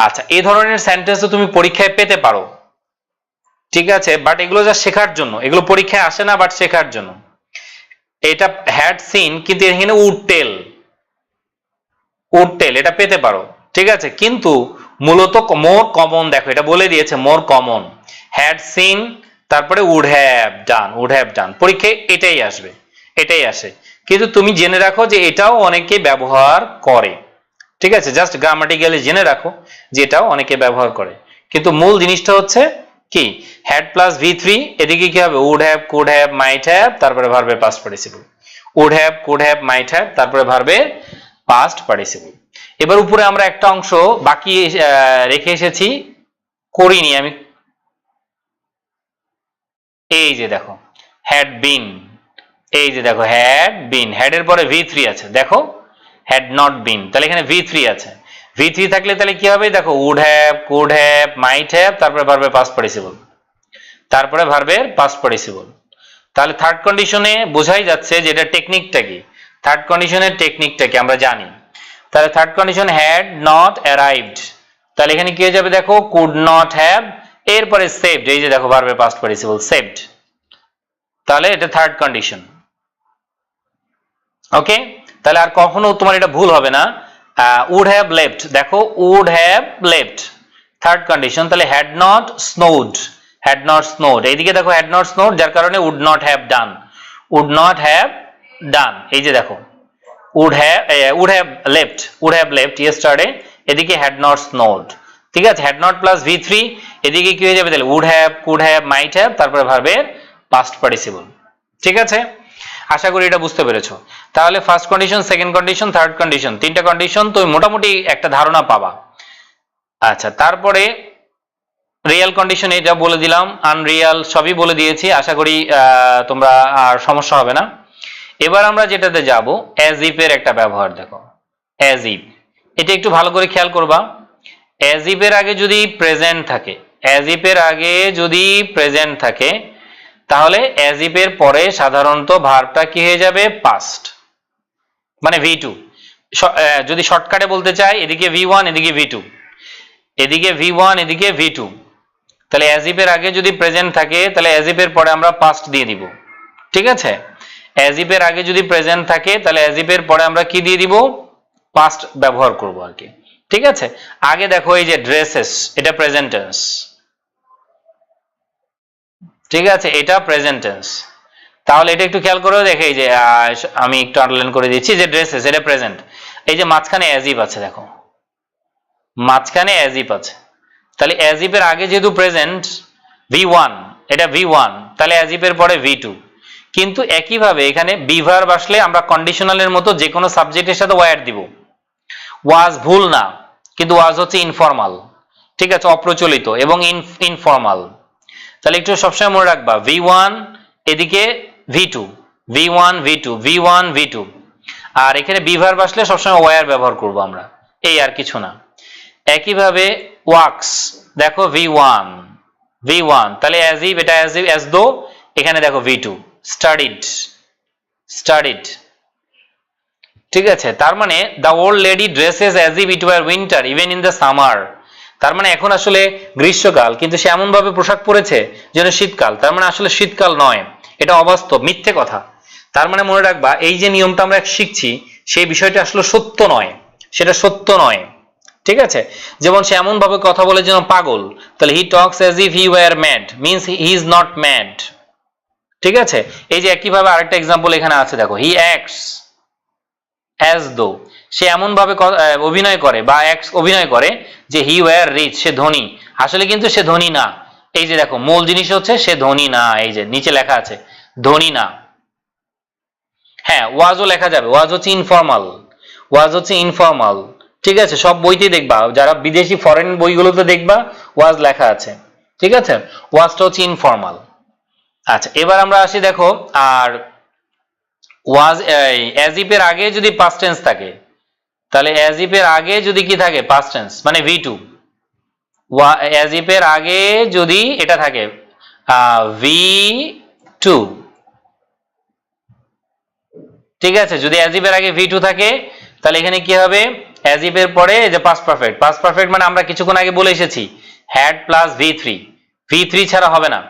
আচ্ছা, এই ধরনের সেন্টেন্স তো তুমি পরীক্ষায় পেতে পারো, ঠিক আছে, বাট এগুলো যা শেখার জন্য, এগুলো পরীক্ষায় আসে না, বাট শেখার জন্য। এটা হ্যাড সিন, কিন্তু এখানে উড টেল, উড টেল এটা পেতে পারো, ঠিক আছে, কিন্তু মূলত মোর কমন, দেখো এটা বলে দিয়েছে মোর কমন, হ্যাড সিন তারপরে would have done, would have done, পরীক্ষায় এটাই আসবে, এটাই আসে। কিন্তু তুমি জেনে রাখো যে এটাও অনেকে ব্যবহার করে, ঠিক আছে, জাস্ট গ্রামাটিক্যালি জেনে রাখো যে এটাও অনেকে ব্যবহার করে। কিন্তু মূল জিনিসটা হচ্ছে কি, হ্যাড প্লাস V3, এদিকে কি হবে, would have, could have, might have, তারপরে ভার্বের past participle, would have, could have, might have, তারপরে ভার্বের পাস্ট পার্টিসিপল। এবার উপরে আমরা একটা অংশ বাকি রেখে এসেছি, করিনি আমি, এই যে দেখো হ্যাড বিন, এই যে দেখো হ্যাড বিন, হ্যাড এর পরে V3 আছে, দেখো হ্যাড নট বিন, তাহলে এখানে V3 আছে। V3 থাকলে তাহলে কি হবে, দেখো would have, could have, might have, তারপরে ভার্বের পাস্ট পার্টিসিপল, তারপরে ভার্বের পাস্ট পার্টিসিপল। তাহলে থার্ড কন্ডিশনে বোঝাই যাচ্ছে যে এটা টেকনিকটা কি, থার্ড কন্ডিশনের টেকনিকটা কি আমরা জানি। তাহলে third condition had not arrived, তাহলে এখানে কি হয়ে যাবে, দেখো কুড নট হ্যাভ, এরপরে সেভড, এই যে দেখো ভার্বের পাস্ট পার্টিসিপল সেভড, তাহলে এটা থার্ড কন্ডিশন। ওকে, তাহলে আর কখনো তোমার এটা ভুল হবে না। উড হ্যাভ লেফট, দেখো would have left, third condition. তাহলে had not snowed, had not snowed, এইদিকে দেখো হ্যাড নট স্নোড, যার কারণে would not have done, would not have done, এই যে দেখো would have left, would have left yesterday, এদিকে হ্যাড নট স্নোড, ঠিক আছে, হ্যাড নট প্লাস V3, এদিকে কি হয়ে যাবে, তাহলে would have, could have, might have, তারপরে ভার্বের পাস্ট পার্টিসিপল। ঠিক আছে, আশা করি এটা বুঝতে পেরেছো। তাহলে first condition, second condition, third condition, তিনটা কন্ডিশন তো মোটামুটি একটা ধারণা পাবা। আচ্ছা, তারপরে রিয়েল কন্ডিশন এটা বলে দিলাম, আনরিয়াল সবই বলে দিয়েছি, আশা করি তোমরা আর সমস্যা হবে না। এবার আমরা যেটাতে যাব, অ্যাজ ইফ এর একটা ব্যবহার দেখো, অ্যাজ ইফ, এটা একটু ভালো করে খেয়াল করবা। অ্যাজ ইফ এর আগে যদি প্রেজেন্ট থাকে, অ্যাজ ইফ এর আগে যদি প্রেজেন্ট থাকে, তাহলে অ্যাজ ইফ এর পরে সাধারণত ভার্বটা কি হয়ে যাবে, পাস্ট, মানে V2। যদি শর্টকাটে বলতে চাই, এদিকে V1 এদিকে V2, এদিকে V1 এদিকে V2, তাহলে অ্যাজ ইফ এর আগে যদি প্রেজেন্ট থাকে তাহলে অ্যাজ ইফ এর পরে আমরা পাস্ট দিয়ে দিব, ঠিক আছে, অ্যাজ ইফ এর আগে যদি প্রেজেন্ট থাকে তাহলে অ্যাজ ইফ এর পরে আমরা কি দিয়ে দিব, পাস্ট ব্যবহার করব আর কি, ঠিক আছে। আগে দেখো এই যে ড্রেসেস, এটা প্রেজেন্ট টেন্স, ঠিক আছে, এটা প্রেজেন্ট টেন্স। তাহলে এটা একটু খেয়াল করে দেখে, এই যে আমি একটু আন্ডারলাইন করে দিচ্ছি যে ড্রেসেস এটা প্রেজেন্ট, এই যে মাঝখানে অ্যাজ ইফ আছে, দেখো মাঝখানে অ্যাজ ইফ আছে, তাহলে অ্যাজ ইফ এর আগে যেহেতু প্রেজেন্ট V1, এটা V1, তাহলে অ্যাজ ইফ এর পরে V2। কিন্তু একইভাবে এখানে বি ভার্ব আসলে আমরা কন্ডিশনালের মতো যে কোনো সাবজেক্টের সাথে ওয়ার দিব। ওয়াজ ভুল না, কিন্তু ওয়াজ হচ্ছে ইনফর্মাল, ঠিক আছে, অপ্রচলিত এবং ইনফর্মাল। তাহলে একটু সবসময় মনে রাখবা V1 এদিকে V2, V1 V2, V1 V2, আর এখানে বি ভার্ব আসলে সবসময় ওয়ার ব্যবহার করব আমরা, এই আর কিছু না। একইভাবে ওয়ার্কস, দেখো V1 V1, তাহলে অ্যাজ ইফ এটা অ্যাজ দো, এখানে দেখো V2, স্টাডিড স্টাডিড, ঠিক আছে। তার মানে the old lady dresses as if it were winter even in the summer, তার মানে এখন আসলে গ্রীষ্মকাল কিন্তু সে এমন ভাবে পোশাক পরেছে যেন শীতকাল, তার মানে আসলে শীতকাল নয়, এটা অবাস্তব, মিথ্যে কথা। তার মানে মনে রাখবা এই যে নিয়মটা আমরা শিখছি সেই বিষয়টা আসলে সত্য নয়, সেটা সত্য নয়, ঠিক আছে। যেমন সে এমন ভাবে কথা বলে যেন পাগল, তাহলে হি talks as if he war mad means he is not mad, ঠিক আছে। এই যে একইভাবে আরেকটা এক্সাম্পল এখানে আছে, দেখো হি অ্যাক্টস অ্যাজ দো, সে এমন ভাবে অভিনয় করে বা অভিনয় করে যে হি ওয়ার রিচ, সে ধনী, আসলে কিন্তু সে ধনী না। এই যে দেখো মূল জিনিস হচ্ছে সে ধনী না, এই যে নিচে লেখা আছে ধনী না। হ্যাঁ ওয়াজও লেখা যাবে, ওয়াজ হচ্ছে ইনফর্মাল, ওয়াজ হচ্ছে ইনফর্মাল, ঠিক আছে। সব বইতেই দেখবা, যারা বিদেশি ফরেন বইগুলোতে দেখবা ওয়াজ লেখা আছে, ঠিক আছে, ওয়াজটা হচ্ছে ইনফর্মাল। আচ্ছা এবার আমরা আসি, দেখো আর ওয়াজ অ্যাজ ইফ এর আগে যদি পাস্ট টেন্স থাকে, তাহলে অ্যাজ ইফ এর আগে যদি কি থাকে পাস্ট টেন্স মানে V2, অ্যাজ ইফ এর আগে যদি এটা থাকে V2, ঠিক আছে। যদি অ্যাজ ইফ এর আগে V2 থাকে তাহলে এখানে কি হবে, অ্যাজ ইফ এর পরে যে পাস্ট পারফেক্ট, পাস্ট পারফেক্ট মানে আমরা কিছুক্ষণ আগে বলে এসেছি হ্যাড প্লাস V3, V3 ছাড়া হবে না,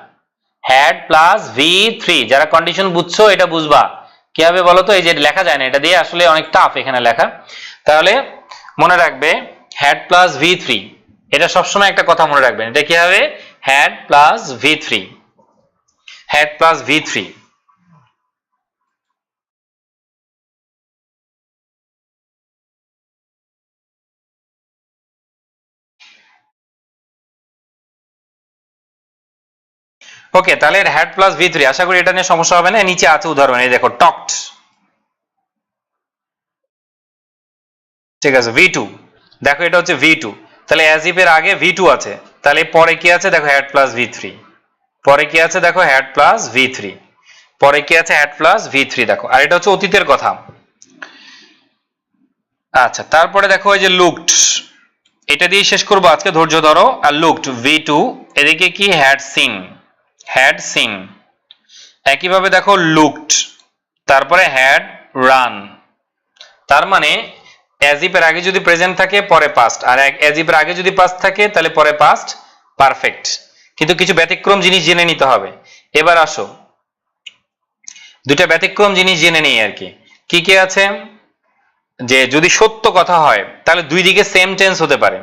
হ্যাড প্লাস V3। যারা কন্ডিশন বুঝছো এটা বুঝবা কিভাবে বলো তো, এই যে লেখা যায় না, এটা দিয়ে আসলে অনেক টাফ এখানে লেখা, তাহলে মনে রাখবে হ্যাড প্লাস V3, এটা সবসময় একটা কথা মনে রাখবেন, এটা কি হবে had plus V3, had plus V3। ওকে, তাহলে হ্যাড প্লাস V3, আশা করি এটা নিয়ে সমস্যা হবে না। নিচে আছে উদাহরণ, এই দেখো টকড, ঠিক আছে V2, দেখো এটা হচ্ছে V2, তাহলে অ্যাজ ইফ এর আগে V2 আছে, তাহলে পরে কি আছে দেখো হ্যাড প্লাস V3, পরে কি আছে দেখো হ্যাড প্লাস V3, পরে কি আছে হ্যাড প্লাস V3, দেখো। আর এটা হচ্ছে অতীতের কথা। আচ্ছা তারপরে দেখো এই যে লুকড, এটা দিয়ে শেষ করবো আজকে, ধৈর্য ধরো। আর লুকড V2, এদিকে কি হ্যাড সিন, হ্যাড সিন। একইভাবে দেখো লুকড, তারপরে হ্যাড রান, তার মানে অ্যাজ ইফ এর আগে যদি প্রেজেন্ট থাকে পরে পাস্ট, আর অ্যাজ ইফ এর আগে যদি পাস্ট থাকে তাহলে পরে পাস্ট পারফেক্ট। কিন্তু কিছু ব্যতিক্রম জিনিস জেনে নিতে হবে। এবার আসো দুটা ব্যতিক্রম জিনিস জেনে নিই আর কি, কি কি আছে। যে যদি সত্য কথা হয় তাহলে দুই দিকে সেম টেন্স হতে পারে,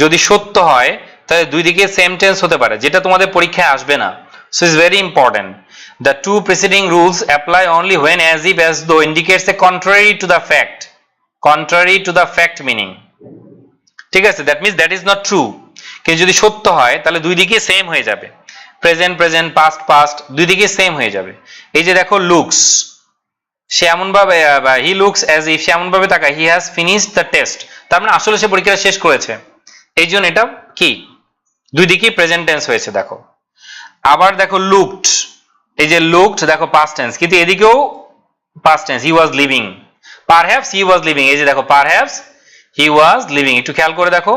যদি সত্য হয় তাহলে দুই দিকে সেম টেন্স হতে পারে, যেটা তোমাদের পরীক্ষায় আসবে না। So is very important, the two preceding rules apply only when as if as though indicates a contrary to the fact, contrary to the fact meaning, ঠিক আছে, that means that is not true। কিন্তু যদি সত্য হয় তাহলে দুই দিকে same হয়ে যাবে, প্রেজেন্ট প্রেজেন্ট, পাস্ট পাস্ট, দুই দিকে সেম হয়ে যাবে। এই যে দেখো লুকস, সে এমন ভাবে, হি লুকস অ্যাজ ইফ, সে এমন ভাবে তাকায় he has finished the test, তার মানে আসলে সে পরীক্ষাটা শেষ করেছে, এই জন্য এটা কি দুই দিকেই প্রেজেন্ট টেন্স হয়েছে, দেখো। আবার দেখো লুকড, এই যে লুকড দেখো পাস্ট টেন্স, কিন্তু এদিকেও পাস্ট টেন্স, হি ওয়াজ লিভিং, পারহ্যাপস হি ওয়াজ লিভিং, এই যে দেখো পারহ্যাপস হি ওয়াজ লিভিং, একটু খেয়াল করে দেখো,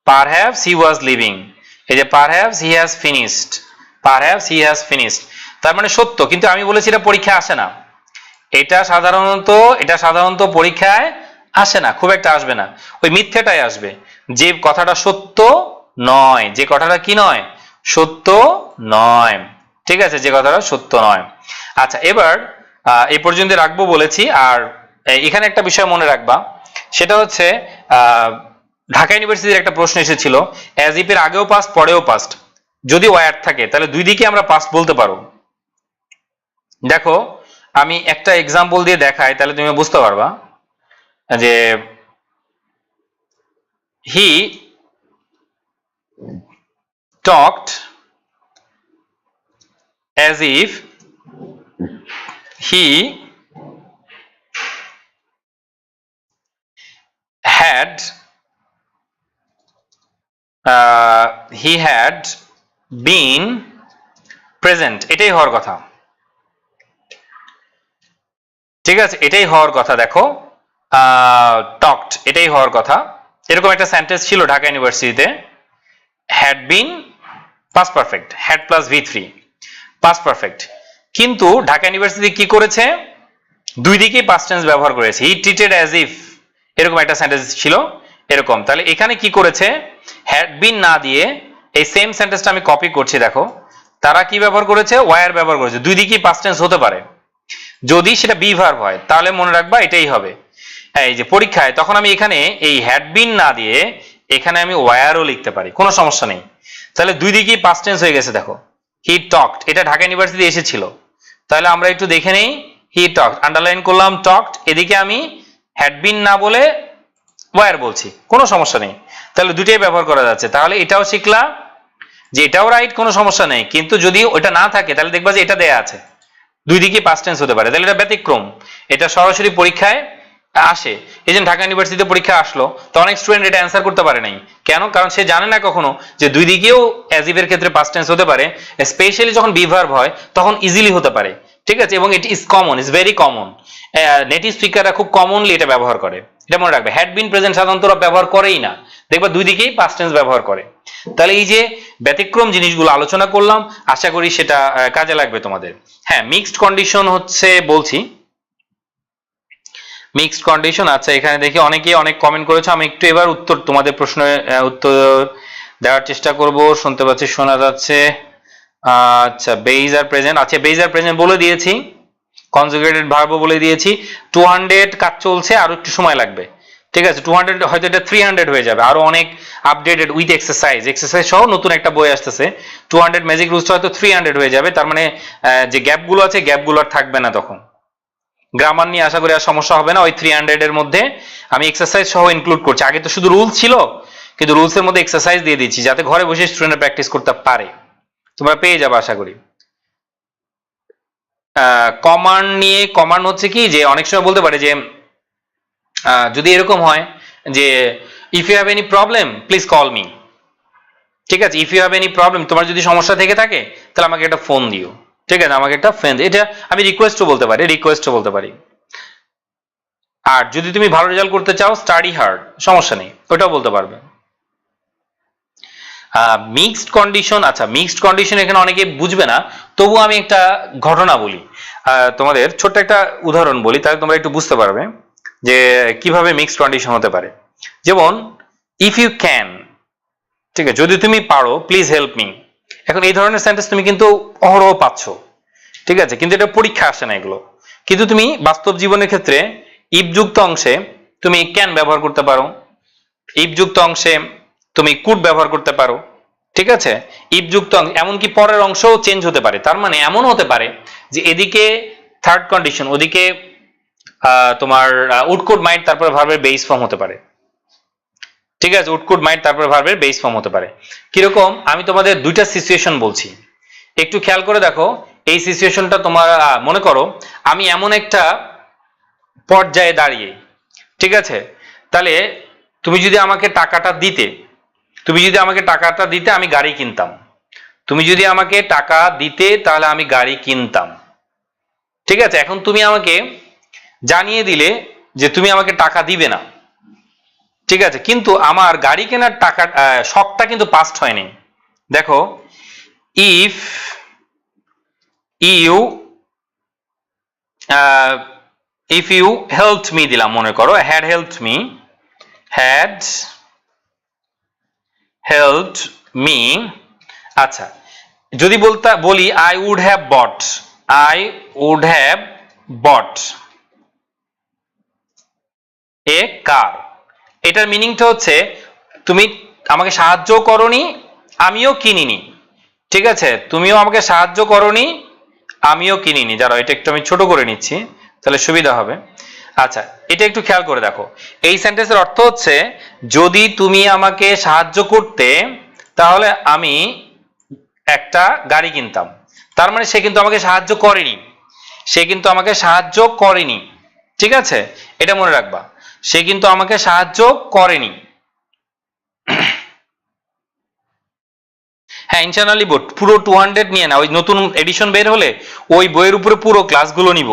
পারহ্যাপস হি ওয়াজ লিভিং, এই যে perhaps he has finished, perhaps he has finished, তার মানে সত্য। কিন্তু আমি বলেছি এটা পরীক্ষায় আসে না, এটা সাধারণত পরীক্ষায় আসে না, খুব একটা আসবে না, ওই মিথ্যেটাই আসবে, যে কথাটা সত্য নয়, যে কথাটা কি নয়, সত্য নয়, ঠিক আছে, যে কথাটা সত্য নয়। আচ্ছা এবার এই পর্যন্ত রাখবো বলেছি। আর এখানে একটা বিষয় মনে রাখবা, সেটা হচ্ছে ঢাকা ইউনিভার্সিটির একটা প্রশ্ন এসেছিল, অ্যাজ ইফ এর আগেও পাস্ট পরেও পাস্ট, যদি ওয়ার থাকে তাহলে দুই দিকে আমরা পাস্ট বলতে পারো, দেখো আমি একটা এক্সাম্পল দিয়ে দেখাই, তাহলে তুমি বুঝতে পারবা যে হি talked as if he had been present, এটাই হওয়ার কথা। ঠিক আছে, এটাই হওয়ার কথা। দেখো টকড এটাই হওয়ার কথা। এরকম একটা সেন্টেন্স ছিল ঢাকা ইউনিভার্সিটিতে, had been past perfect, had plus V3 past perfect. কিন্তু ঢাকা ইউনিভার্সিটি কি করেছে, দুই দিকেই পাস্ট টেন্স ব্যবহার করেছে। হি ট্রিটেড অ্যাজ ইফ, এরকম একটা সেন্টেন্স ছিল এরকম। তাহলে এখানে কি করেছে, হ্যাড বিন না দিয়ে এই সেম সেন্টেন্সটা আমি কপি করছি। দেখো তারা কি ব্যবহার করেছে, ওয়ার ব্যবহার করেছে। দুই দিকেই পাস্ট টেন্স হতে পারে, যদি সেটা বি ভার্ব হয় তাহলে মনে রাখবা এটাই হবে। এই যে পরীক্ষায় তখন আমি এখানে এই হ্যাড বিন না দিয়ে এখানে আমি ওয়ারও লিখতে পারি, কোনো সমস্যা নেই। তাহলে দুই দিকেই পাস্ট টেন্স হয়ে গেছে। দেখো হি টকড, এটা ঢাকা ইউনিভার্সিটি এসেছিল। তাহলে আমরা একটু দেখে নেই, হি টকড, আন্ডারলাইন করলাম টকড, এদিকে আমি হ্যাড বিন না বলে ওয়ার বলছি, কোনো সমস্যা নেই। তাহলে দুইটাই ব্যবহার করা যাচ্ছে। তাহলে এটাও শিখলা যে এটাও রাইট, কোনো সমস্যা নেই। কিন্তু যদি ওটা না থাকে তাহলে দেখবা যে এটা দেয়া আছে, দুই দিকে পাস্ট টেন্স হতে পারে, তাহলে এটা ব্যতিক্রম। এটা সরাসরি পরীক্ষায় আসে। এই যে ঢাকা ইউনিভার্সিটিতে পরীক্ষা আসলো, তো অনেক স্টুডেন্ট এটা অ্যান্সার করতে পারে নাই। কেন? কারণ সে জানে না কখনো যে দুই দিকেও অ্যাজ ইফ এর ক্ষেত্রে পাস্ট টেন্স হতে পারে, স্পেশালি যখন বি ভার্ব হয় তখন ইজিলি হতে পারে। ঠিক আছে, এবং এটি is common, is very common. নেটিভ স্পিকাররা খুব কমনলি এটা ব্যবহার করে, এটা মনে রাখবে। হ্যাড বিন প্রেজেন্ট সাধারণত ওরা ব্যবহার করেই না, দেখবা দুই দিকেই পাস্ট টেন্স ব্যবহার করে। তাহলে এই যে ব্যতিক্রম জিনিসগুলো আলোচনা করলাম, আশা করি সেটা কাজে লাগবে তোমাদের। হ্যাঁ, মিক্সড কন্ডিশন হচ্ছে বলছি, মিক্সড কন্ডিশন। আচ্ছা, এখানে দেখি অনেকে অনেক কমেন্ট করেছে, আমি একটু এবার উত্তর তোমাদের প্রশ্নের উত্তর দেওয়ার চেষ্টা করব। শুনতে পাচ্ছি, শোনা যাচ্ছে। আচ্ছা, বেইজ আর প্রেজেন্ট, আচ্ছা বেইজ আর প্রেজেন্ট বলে দিয়েছি, কনজুগেটেড ভার্বও বলে দিয়েছি। 200 কাজ চলছে, আরো একটু সময় লাগবে। ঠিক আছে, 200 হয়তো এটা 300 হয়ে যাবে, আরো অনেক আপডেটেড উইথ এক্সারসাইজ সহ নতুন একটা বই আসতেছে। 200 ম্যাজিক রুলস হয়তো 300 হয়ে যাবে। তার মানে যে গ্যাপগুলো আছে গ্যাপগুলো আর থাকবে না তখন। গ্রামার নিয়ে আশা করি আর সমস্যা হবে না। ওই 300 এর মধ্যে আমি এক্সারসাইজ সহ ইনক্লুড করছি। আগে তো শুধু রুলস ছিল, কিন্তু রুলসের মধ্যে এক্সারসাইজ দিয়ে দিচ্ছি যাতে ঘরে বসে স্টুডেন্টরা প্র্যাকটিস করতে পারে। তোমরা পেয়ে যাবে আশা করি। কমান্ড নিয়ে, কমান্ড হচ্ছে কি যে অনেক সময় বলতে পারে যে যদি এরকম হয় যে if you have any problem please call me. ঠিক আছে, if you have any problem, তোমার যদি সমস্যা থেকে থাকে তাহলে আমাকে একটা ফোন দিও। ঠিক আছে, আমাকে একটা ফোন, এটা আমি রিকোয়েস্টও বলতে পারি, আর যদি তুমি ভালো রেজাল্ট করতে চাও স্টাডি হার্ড, সমস্যা নেই, ওটাও বলতে পারবে। মিক্সড কন্ডিশন, আচ্ছা মিক্সড কন্ডিশন এখানে অনেকে বুঝবে না, তবু আমি একটা ঘটনা বলি, তোমাদের ছোট্ট একটা উদাহরণ বলি, তাহলে তোমরা একটু বুঝতে পারবে যে কিভাবে মিক্সড কন্ডিশন হতে পারে। যেমন ইফ ইউ ক্যান, ঠিক আছে, যদি তুমি পারো প্লিজ হেল্প মি। এখন এই ধরনের সেন্টেন্স তুমি কিন্তু অহরহ পাচ্ছ। ঠিক আছে, কিন্তু এটা পরীক্ষা আসে না এগুলো। কিন্তু তুমি বাস্তব জীবনের ক্ষেত্রে ইফ যুক্ত অংশে তুমি ক্যান ব্যবহার করতে পারো, ইফ যুক্ত অংশে তুমি কুড ব্যবহার করতে পারো। ঠিক আছে, ইফ যুক্ত অংশ, এমনকি পরের অংশও চেঞ্জ হতে পারে। তার মানে এমন হতে পারে যে এদিকে থার্ড কন্ডিশন, ওদিকে তোমার উড কুড মাইট তারপরে ভার্বের বেস ফর্ম হতে পারে। ঠিক আছে, উড কুড মাইট তারপরে ভার্বের বেস ফর্ম হতে পারে। কিরকম, আমি তোমাদের দুইটা সিচুয়েশন বলছি, একটু খেয়াল করে দেখো। এই সিচুয়েশনটা তোমার, মনে করো আমি এমন একটা পর্যায়ে দাঁড়িয়ে, ঠিক আছে, তাহলে তুমি যদি আমাকে টাকাটা দিতে, আমি গাড়ি কিনতাম। তুমি যদি আমাকে টাকা দিতে তাহলে আমি গাড়ি কিনতাম। ঠিক আছে, এখন তুমি আমাকে জানিয়ে দিলে যে তুমি আমাকে টাকা দিবে না। ঠিক আছে, কিন্তু আমার গাড়ি কেনার টাকা শখটা কিন্তু পাস্ট হয়নি। দেখো, ইফ ইউ হেল্পড মি দিলাম, মনে করো হ্যাড হেল্পড মি। আচ্ছা, যদি বলি I would have bought a কার, এটার মিনিংটা হচ্ছে তুমি আমাকে সাহায্য করনি, আমিও কিনিনি। ঠিক আছে, তুমিও আমাকে সাহায্য করনি, আমিও কিনিনি, যারা এটা একটু আমি ছোট করে নিচ্ছি তাহলে সুবিধা হবে। আচ্ছা, এটা একটু খেয়াল করে দেখো, এই সেন্টেন্সের অর্থ হচ্ছে যদি তুমি আমাকে সাহায্য করতে তাহলে আমি একটা গাড়ি কিনতাম। তার মানে সে কিন্তু আমাকে সাহায্য করেনি, সে কিন্তু আমাকে সাহায্য করেনি, ঠিক আছে, এটা মনে রাখবা, সে কিন্তু আমাকে সাহায্য করেনি। হ্যাঁ, ইন্টারনালি বোর্ড পুরো 200 নিয়ে না, ওই নতুন এডিশন বের হলে ওই বইয়ের উপরে পুরো ক্লাসগুলো নিব।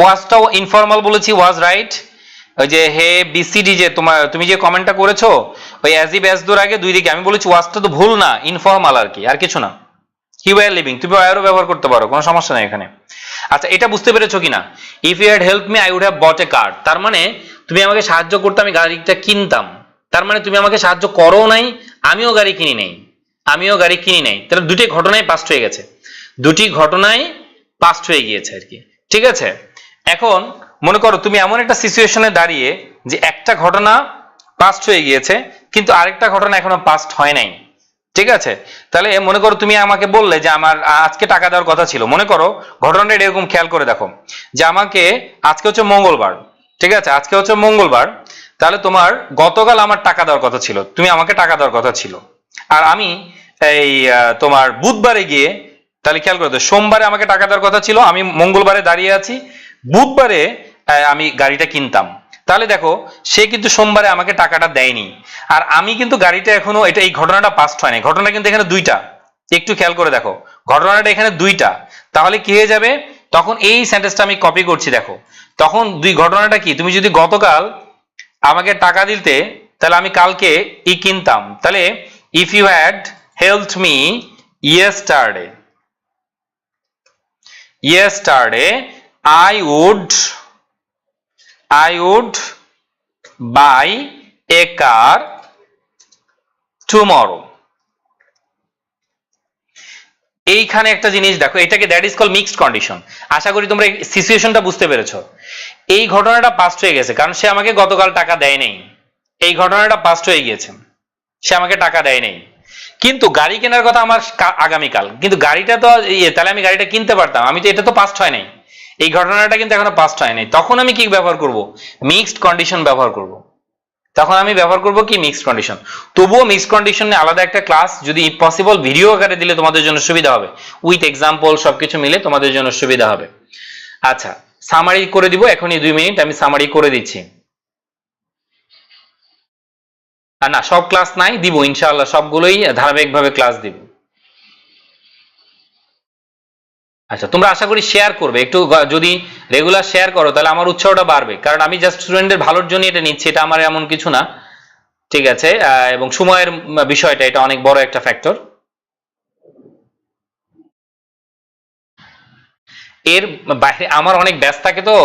ওয়াজটাও ইনফর্মাল বলেছি, ওয়াজ রাইট। ওই যে হে বিসিডি যে তুমি যে কমেন্টটা করেছো ওই অ্যাজ ইফ অ্যাজ দোর আগে দুই দিকে, আমি বলেছি ওয়াজটা তো ভুল না, ইনফর্মাল আর কি, আর কিছু না। হি ওয়ার লিভিং, তুমি ওয়ারও ব্যবহার করতে পারো, কোনো সমস্যা নেই এখানে। আচ্ছা, এটা বুঝতে পেরেছো কিনা? If you had help me I would have bought a car, তার মানে তুমি আমাকে সাহায্য করতে আমি গাড়িটা কিনতাম। তার মানে তুমি আমাকে সাহায্য করো নাই, আমিও গাড়ি কিনি নাই, আমিও গাড়ি কিনি নাই। তাহলে দুটি ঘটনাই পাস্ট হয়ে গেছে, দুটি ঘটনাই পাস্ট হয়ে গিয়েছে আর কি, ঠিক আছে। এখন মনে করো তুমি এমন একটা সিচুয়েশনে দাঁড়িয়ে যে একটা ঘটনা পাস্ট হয়ে গিয়েছে কিন্তু আরেকটা ঘটনা এখনো পাস্ট হয় নাই, ঠিক আছে। তাহলে মনে করো তুমি আমাকে বললে যে আমার আজকে টাকা দেওয়ার কথা ছিল, মনে করো ঘটনাটা এরকম, খেয়াল করে দেখো যে আমাকে আজকে হচ্ছে মঙ্গলবার, ঠিক আছে, আজকে হচ্ছে মঙ্গলবার, তাহলে তোমার গতকাল আমার টাকা দেওয়ার কথা ছিল, তুমি আমাকে টাকা দেওয়ার কথা ছিল, আর আমি এই তোমার বুধবারে গিয়ে, তাহলে খেয়াল করে, সোমবারে আমাকে টাকা দেওয়ার কথা ছিল, আমি মঙ্গলবারে দাঁড়িয়ে আছি, বুধবারে আমি গাড়িটা কিনতাম। তাহলে দেখো সে কিন্তু সোমবারে আমাকে টাকাটা দেয়নি, আর আমি কিন্তু গাড়িটা এখনো, এটা এই ঘটনাটা পাস্ট হয়নি, ঘটনা কিন্তু এখানে দুইটা, একটু খেয়াল করে দেখো ঘটনাটা এখানে দুইটা। তাহলে কি হয়ে যাবে, তখন এই সেন্টেন্সটা আমি কপি করছি, দেখো তখন দুই ঘটনাটা কি, তুমি যদি গতকাল আমাকে টাকা দিতে তাহলে আমি কালকে কিনতাম। তাহলে if you had helped me yesterday, yesterday I would buy a car tomorrow. এইখানে একটা জিনিস দেখো, এটাকে that is call mixed condition. আশা করি তোমরা সিচুয়েশনটা বুঝতে পেরেছো। এই ঘটনাটা পাস্ট হয়ে গেছে কারণ সে আমাকে গতকাল টাকা দেয় নাই, এই ঘটনাটা পাস্ট হয়ে গিয়েছে, সে আমাকে টাকা দেয় নাই। কিন্তু গাড়ি কেনার কথা আমার আগামীকাল, কিন্তু গাড়িটা তো তাহলে আমি গাড়িটা কিনতে পারতাম, আমি তো, এটা তো পাস্ট হয় নাই, এই ঘটনাটা কিন্তু এখনো পাস্ট হয় নাই। তখন আমি কি ব্যবহার করব, মিক্সড কন্ডিশন ব্যবহার করব, তখন আমি ব্যবহার করব কি, মিক্সড কন্ডিশন। তবুও মিক্সড কন্ডিশন নিয়ে আলাদা একটা ক্লাস যদি পসিবল ভিডিও আকারে দিলে তোমাদের জন্য সুবিধা হবে, উইথ এক্সাম্পল সবকিছু মিলে তোমাদের জন্য সুবিধা হবে। আচ্ছা, সামারি করে দিব, এখনই 2 মিনিট আমি সামারি করে দিচ্ছি। আর না, সব ক্লাস নাই, দিব ইনশাআল্লাহ, সবগুলোই ধারাবাহিকভাবে ক্লাস দিব। আচ্ছা, তোমরা আশা করি শেয়ার করবে, একটু যদি রেগুলার শেয়ার করো তাহলে আমার উৎসাহটা বাড়বে, কারণ আমি জাস্ট স্টুডেন্টদের ভালোর জন্য এটা নিচ্ছি, এটা আমার এমন কিছু না, ঠিক আছে। এবং সময়ের বিষয়টা এটা অনেক বড় একটা ফ্যাক্টর। এর বাইরে আমার অনেক ব্যস্ত থাকে, তো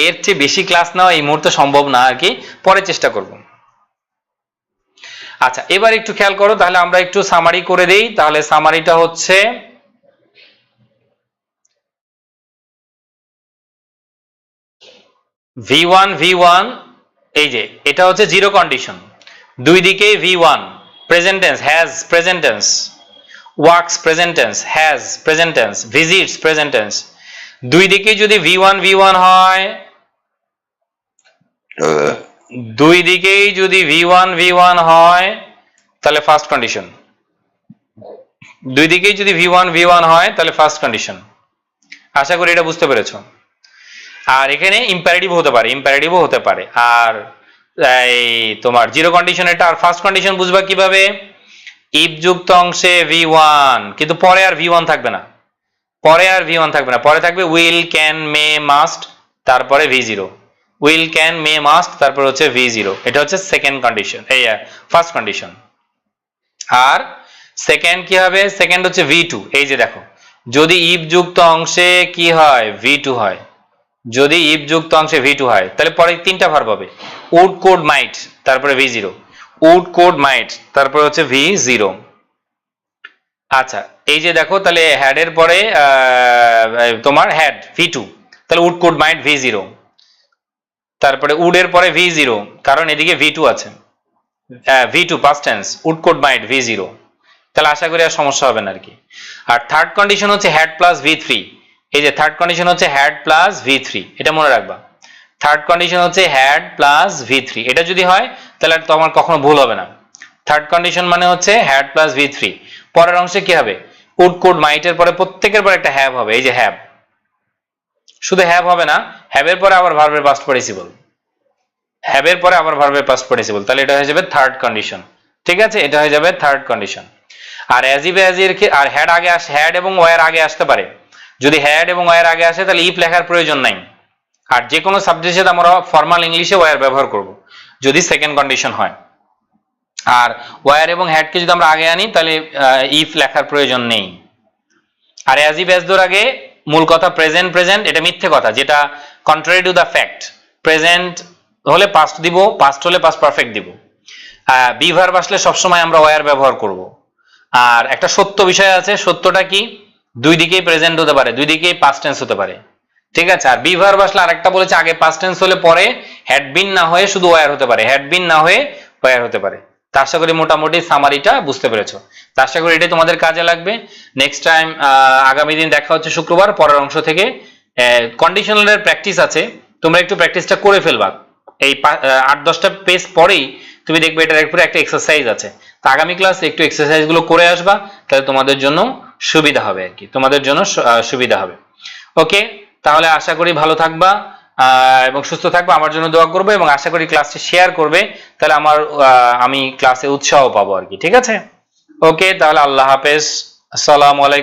এর চেয়ে বেশি ক্লাস নেওয়া এই মুহূর্তে সম্ভব না আর কি, পরে চেষ্টা করব। আচ্ছা, এবার একটু খেয়াল করো, তাহলে আমরা একটু সামারি করে দেই। তাহলে সামারিটা হচ্ছে V1 এই যে এটা হচ্ছে জিরো কন্ডিশন, দুই দিকেই V1, present tense, has present tense, works present tense, has present tense, visits present tense, দুই দিকেই যদি V1 হয়, দুই দিকেই যদি V1 হয় তাহলে ফার্স্ট কন্ডিশন, দুই দিকেই যদি V1 হয় তাহলে ফার্স্ট কন্ডিশন। আশা করি এটা বুঝতে পেরেছো। আর এখানে ইম্পারেটিভ হতে পারে, আর এই তোমার জিরো কন্ডিশন এটা। আর ফার্স্ট কন্ডিশন বুঝবা কিভাবে, ইফ যুক্ত অংশে V1, কিন্তু পরে আর V1 থাকবে না, পরে থাকবে উইল, ক্যান, মে, মাস্ট, তারপরে V0, will, can, May, must, তারপর হচ্ছে V0, এটা হচ্ছে সেকেন্ড কন্ডিশন, এই ফার্স্ট কন্ডিশন। আর সেকেন্ড কি হবে, সেকেন্ড হচ্ছে V2। এই যে দেখো, যদি ইফ যুক্ত অংশে কি হয়, V2 হয়, যদি ইফ যুক্ত অংশে V2 হয় তাহলে পরে তিনটা ভার্ব হবে, উড, কুড, মাইট, তারপরে V0, উড, কুড, মাইট, তারপরে হচ্ছে V0। আচ্ছা, এই যে দেখো, তাহলে হ্যাড এর পরে তোমার হ্যাড V2, তাহলে উড, কুড, মাইট, V0, তারপরে উড এর পরে V0, কারণ এদিকে V2 আছে, V2 past tense, would, could, might, V0, তাহলে আশা করি আর সমস্যা হবে না আর কি। আর থার্ড কন্ডিশন হচ্ছে হ্যাড প্লাস V3, এই যে থার্ড কন্ডিশন হচ্ছে হ্যাড প্লাস V3, এটা মনে রাখবা। থার্ড কন্ডিশন হচ্ছে হ্যাড প্লাস V3, এটা যদি হয় তাহলে আর তোমার কখনো ভুল হবে না। থার্ড কন্ডিশন মানে হচ্ছে হ্যাড প্লাস V3। পরের অংশে কি হবে, উড কুড মাইটের পরে প্রত্যেকের পরে একটা হ্যাভ হবে, এই যে হ্যাভ, শুধু হ্যাভ হবে না, হ্যাভের পরে আবার ভার্বের পাস্ট পার্টিসিপল, হ্যাভের পরে আবার ভার্বের পাস্ট পার্টিসিপল, তাহলে এটা হয়ে যাবে থার্ড কন্ডিশন। ঠিক আছে, এটা হয়ে যাবে থার্ড কন্ডিশন। আর অ্যাজ ইফ অ্যাজ এর আর হ্যাড আগে আসে, হ্যাড এবং ওয়ার আগে আসতে পারে। যদি হ্যাড এবং ওয়ার আগে আসে তাহলে ইফ লেখার প্রয়োজন নাই। আর যে কোনো সাবজেক্টের সাথে আমরা ফর্মাল ইংলিশে ওয়ার ব্যবহার করব যদি সেকেন্ড কন্ডিশন হয়। আর ওয়ার এবং হ্যাডকে যদি আমরা আগে আনি তাহলে ইফ লেখার প্রয়োজন নেই। আর অ্যাজ ইফ অ্যাজ দোর আগে মূল কথা প্রেজেন্ট, প্রেজেন্ট এটা মিথ্যে কথা, যেটা contrary to the fact. Present হলে পাস্ট দিব, পাস্ট হলে পাস্ট পারফেক্ট দিব। বি ভার্ব আসলে সবসময় আমরা ওয়ার ব্যবহার করব। আর একটা সত্য বিষয় আছে, সত্যটা কি, দুই দিকেই প্রেজেন্ট হতে পারে, দুই দিকেই পাস্ট টেন্স হতে পারে। ঠিক আছে, আর বি ভার্ব আসলে আরেকটা বলেছে আগে পাস্ট টেন্স হলে পরে হ্যাড বিন না হয়ে শুধু ওয়ার হতে পারে, হ্যাড বিন না হয়ে ওয়ার হতে পারে। তা আশা করি মোটামুটি সামারিটা বুঝতে পেরেছো। তা আশা করি এটাই তোমাদের কাজে লাগবে। নেক্সট টাইম আগামী দিন দেখা হচ্ছে শুক্রবার, পরের অংশ থেকে কন্ডিশনালের প্র্যাকটিস আছে, তোমরা একটু প্র্যাকটিসটা করে ফেলবা। এই 8-10টা পেজ পরেই তুমি দেখবে এটার উপরে একটা এক্সারসাইজ আছে। তা আগামী ক্লাসে একটু এক্সারসাইজ গুলো করে আসবা, তাহলে তোমাদের জন্য সুবিধা হবে আর কি, তোমাদের জন্য সুবিধা হবে। ওকে, তাহলে আশা করি ভালো থাকবা এবং সুস্থ থাকবা, আমার জন্য দোয়া করবে এবং আশা করি ক্লাসটি শেয়ার করবে, তাহলে আমি ক্লাসে উৎসাহ পাবো আর কি। ঠিক আছে, ওকে, তাহলে আল্লাহ হাফেজ, আসসালামু আলাইকুম।